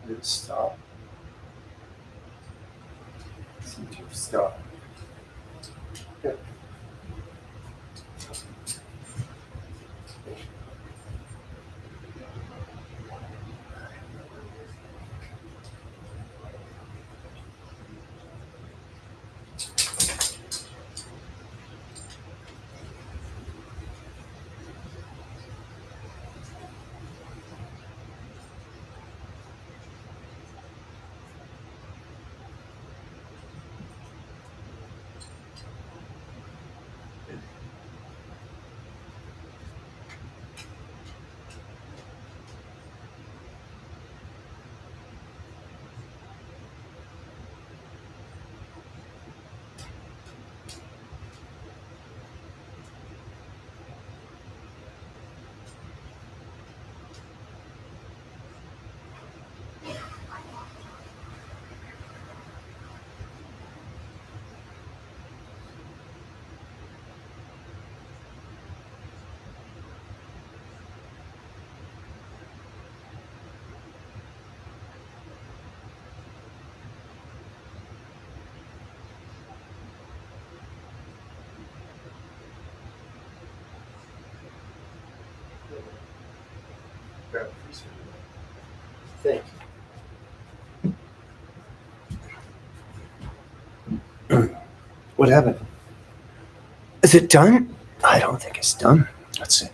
Did it stop? Seems to have stopped. Okay. Thank you. What happened? Is it done? I don't think it's done. Let's see.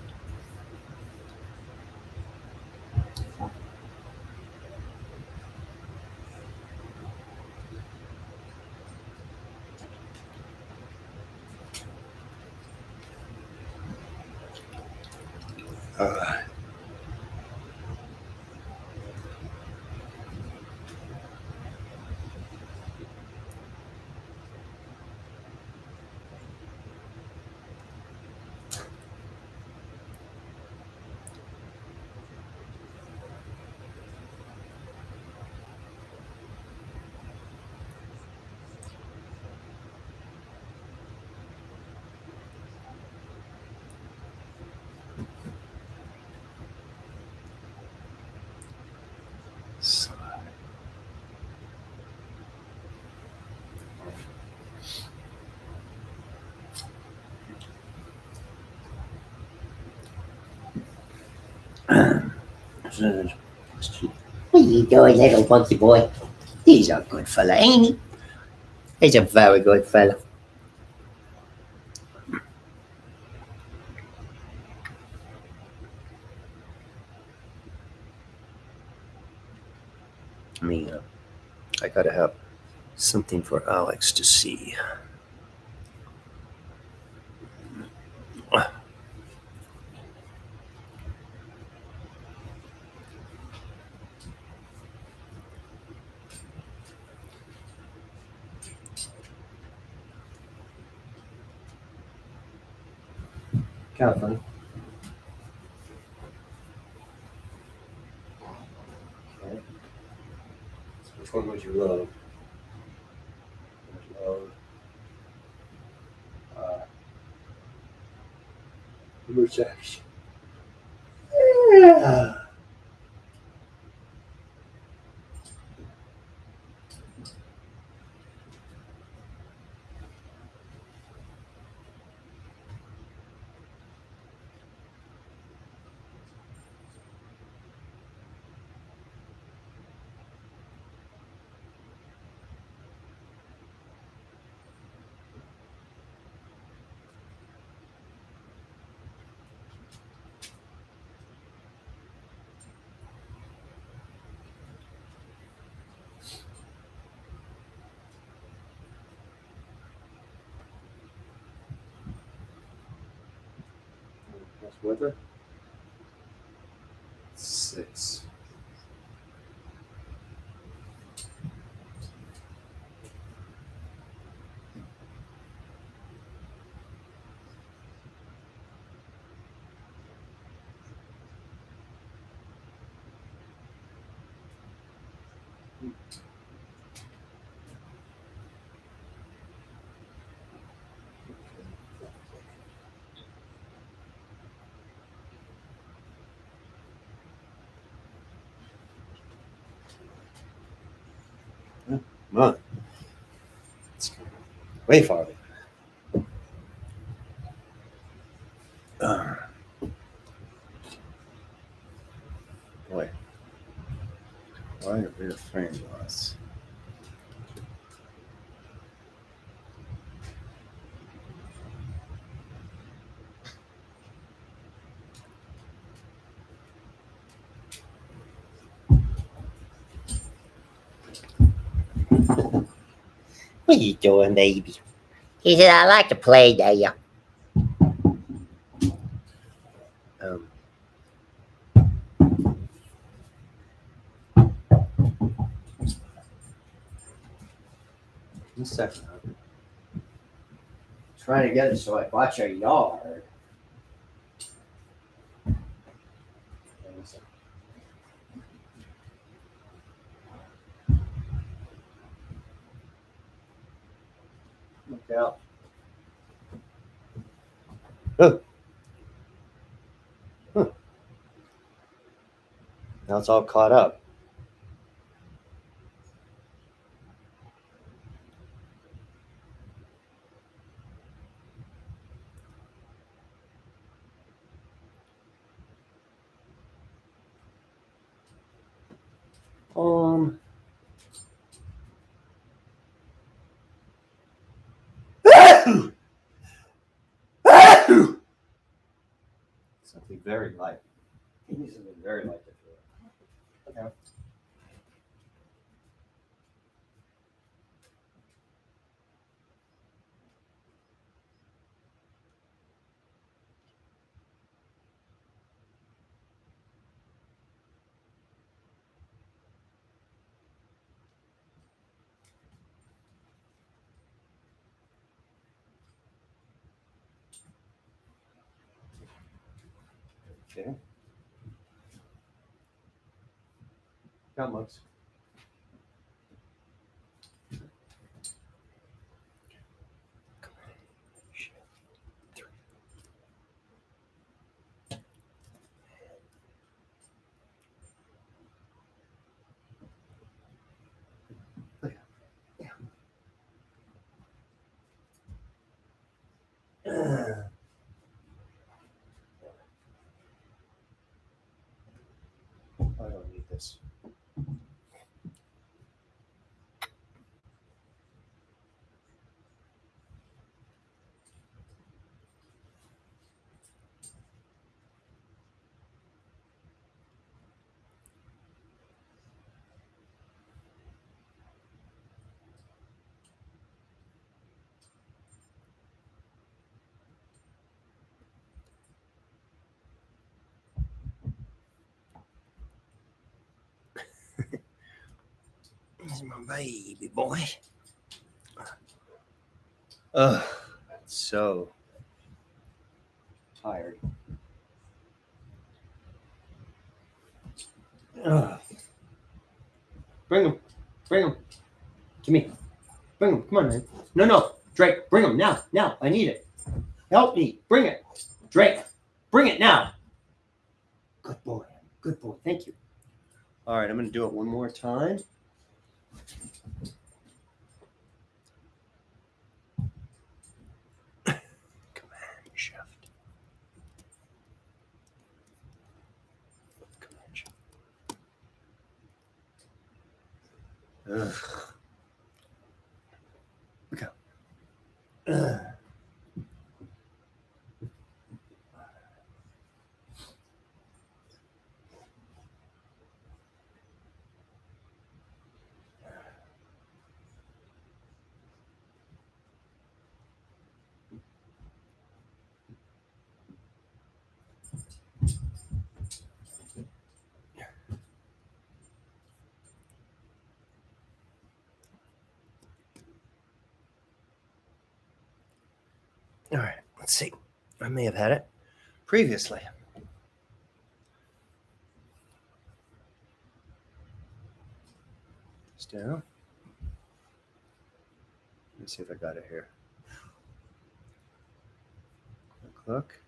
What are you doing, little monkey boy? He's a good fella, ain't he? He's a very good fella. I gotta have something for Alex to see. Kind of funny. Okay. So which one would you load? Load. Number 6. Yeah. What's with her? 6. Come on. It's way farther. Boy. Why a rear frame loss? What are you doing, baby? He said, I like to play, do you? Um, one second. Trying to get it so I watch our yard. Look out. Oh. Huh. Now it's all caught up. Something very light. He needs something very light to feel. Okay. Okay. Got mugs. I don't need this. This is my baby boy. Ugh, so tired. Ugh. Bring him. Bring him. To me. Bring him. Come on, man. No. Drake, bring him now. Now. I need it. Help me. Bring it. Drake, bring it now. Good boy. Good boy. Thank you. All right, I'm going to do it one more time. Come on, Chef. Come on, Chef. Ugh. Look out. Ugh. All right, let's see. I may have had it previously. It's down. Let me see if I got it here. Look.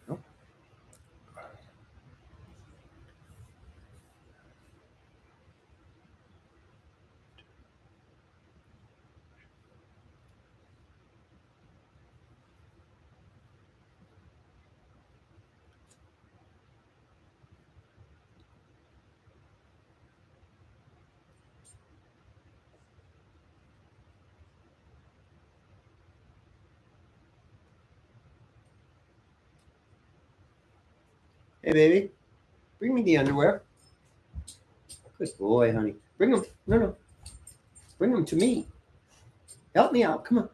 Nope. Hey, baby, bring me the underwear. Good boy, honey. Bring them. No. Bring them to me. Help me out. Come on.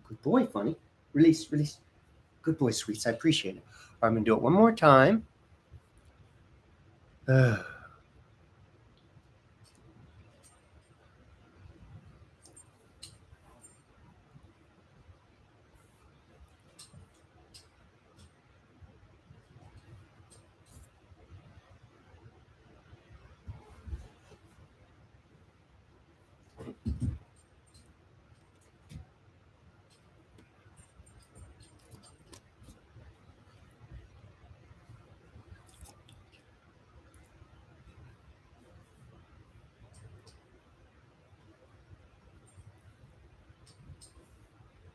Good boy, Funny. Release. Good boy, sweets. I appreciate it. I'm going to do it one more time.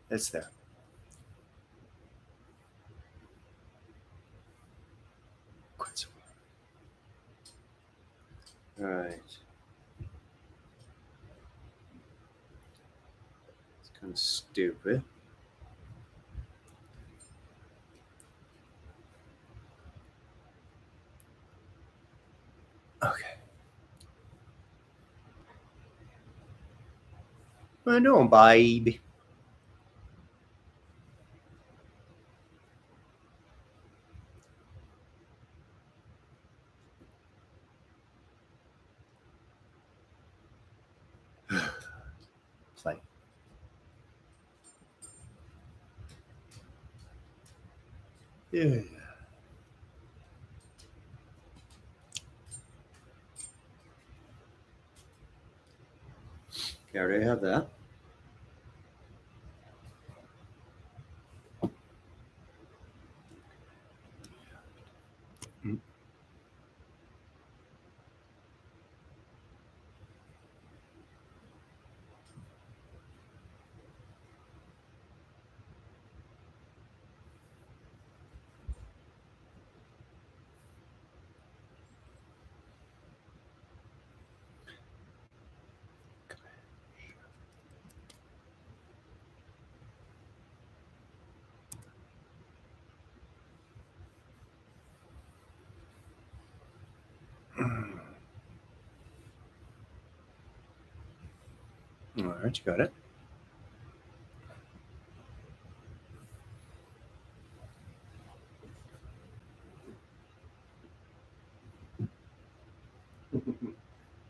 It's there. All right. It's kind of stupid. Okay. What are you doing, baby? Play. Yeah. Okay, I already have that. All right, you got it.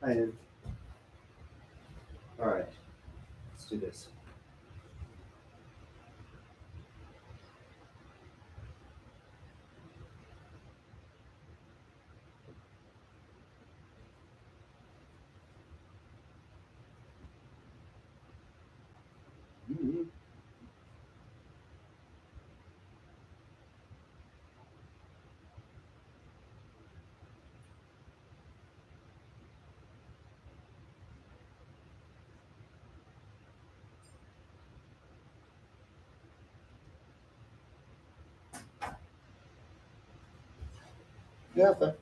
I did. All right, let's do this. Yeah, okay.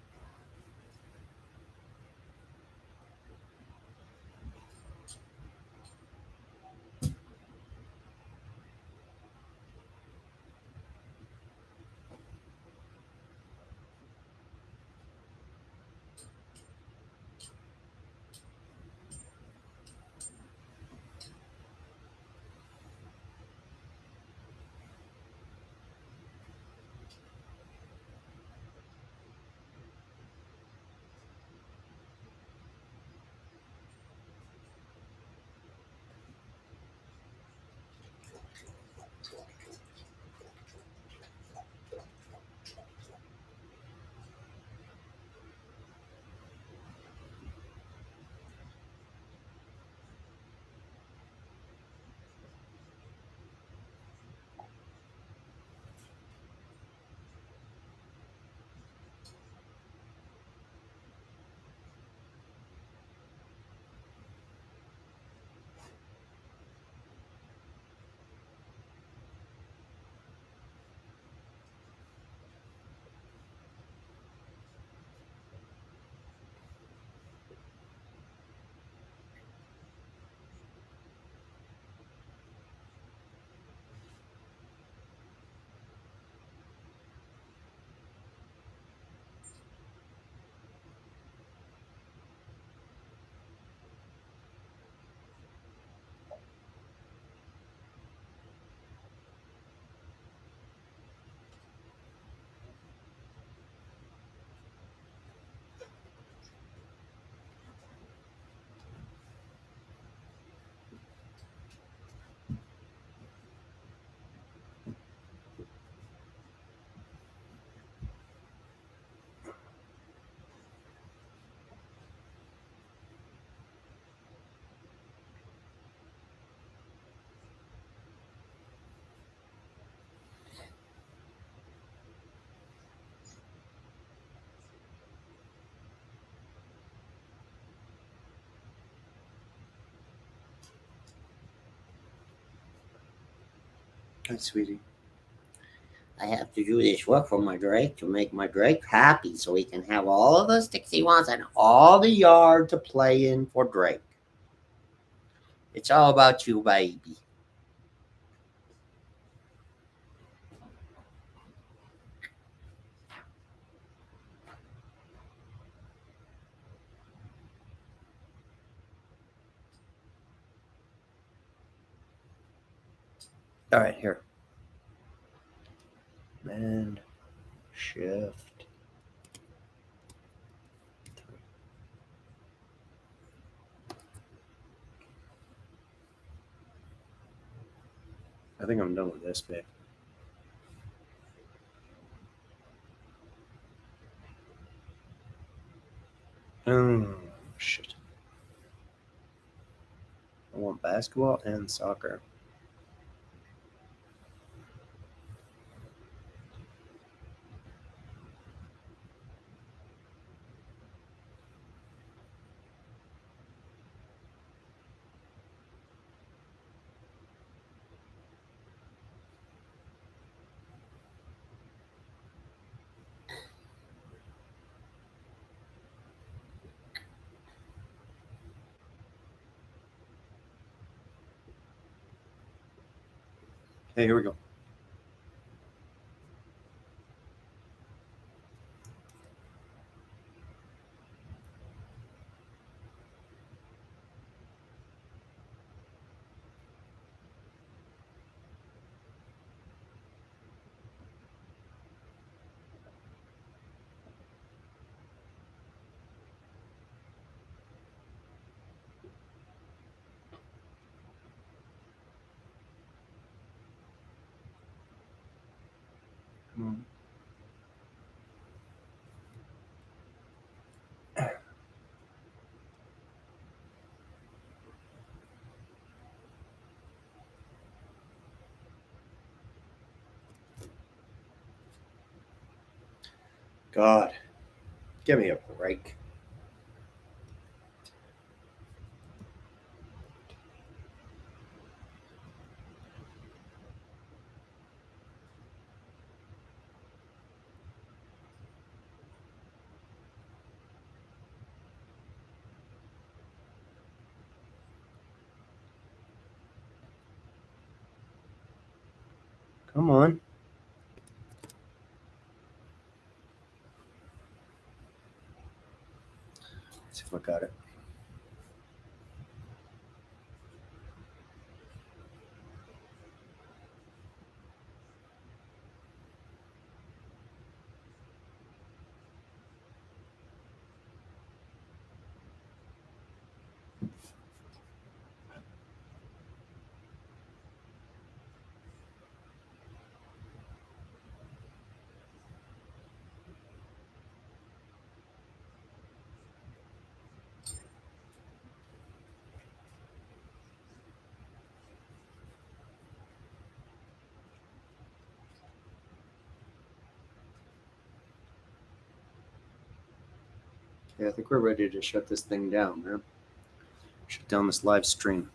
Hi, sweetie. I have to do this work for my Drake to make my Drake happy so he can have all of the sticks he wants and all the yard to play in for Drake. It's all about you, baby. All right, here. And shift. I think I'm done with this bit. Oh, shit. I want basketball and soccer. Hey, here we go. Come on. God, give me a break. Come on. Let's see if I got it. Yeah, I think we're ready to shut this thing down, man. Shut down this live stream.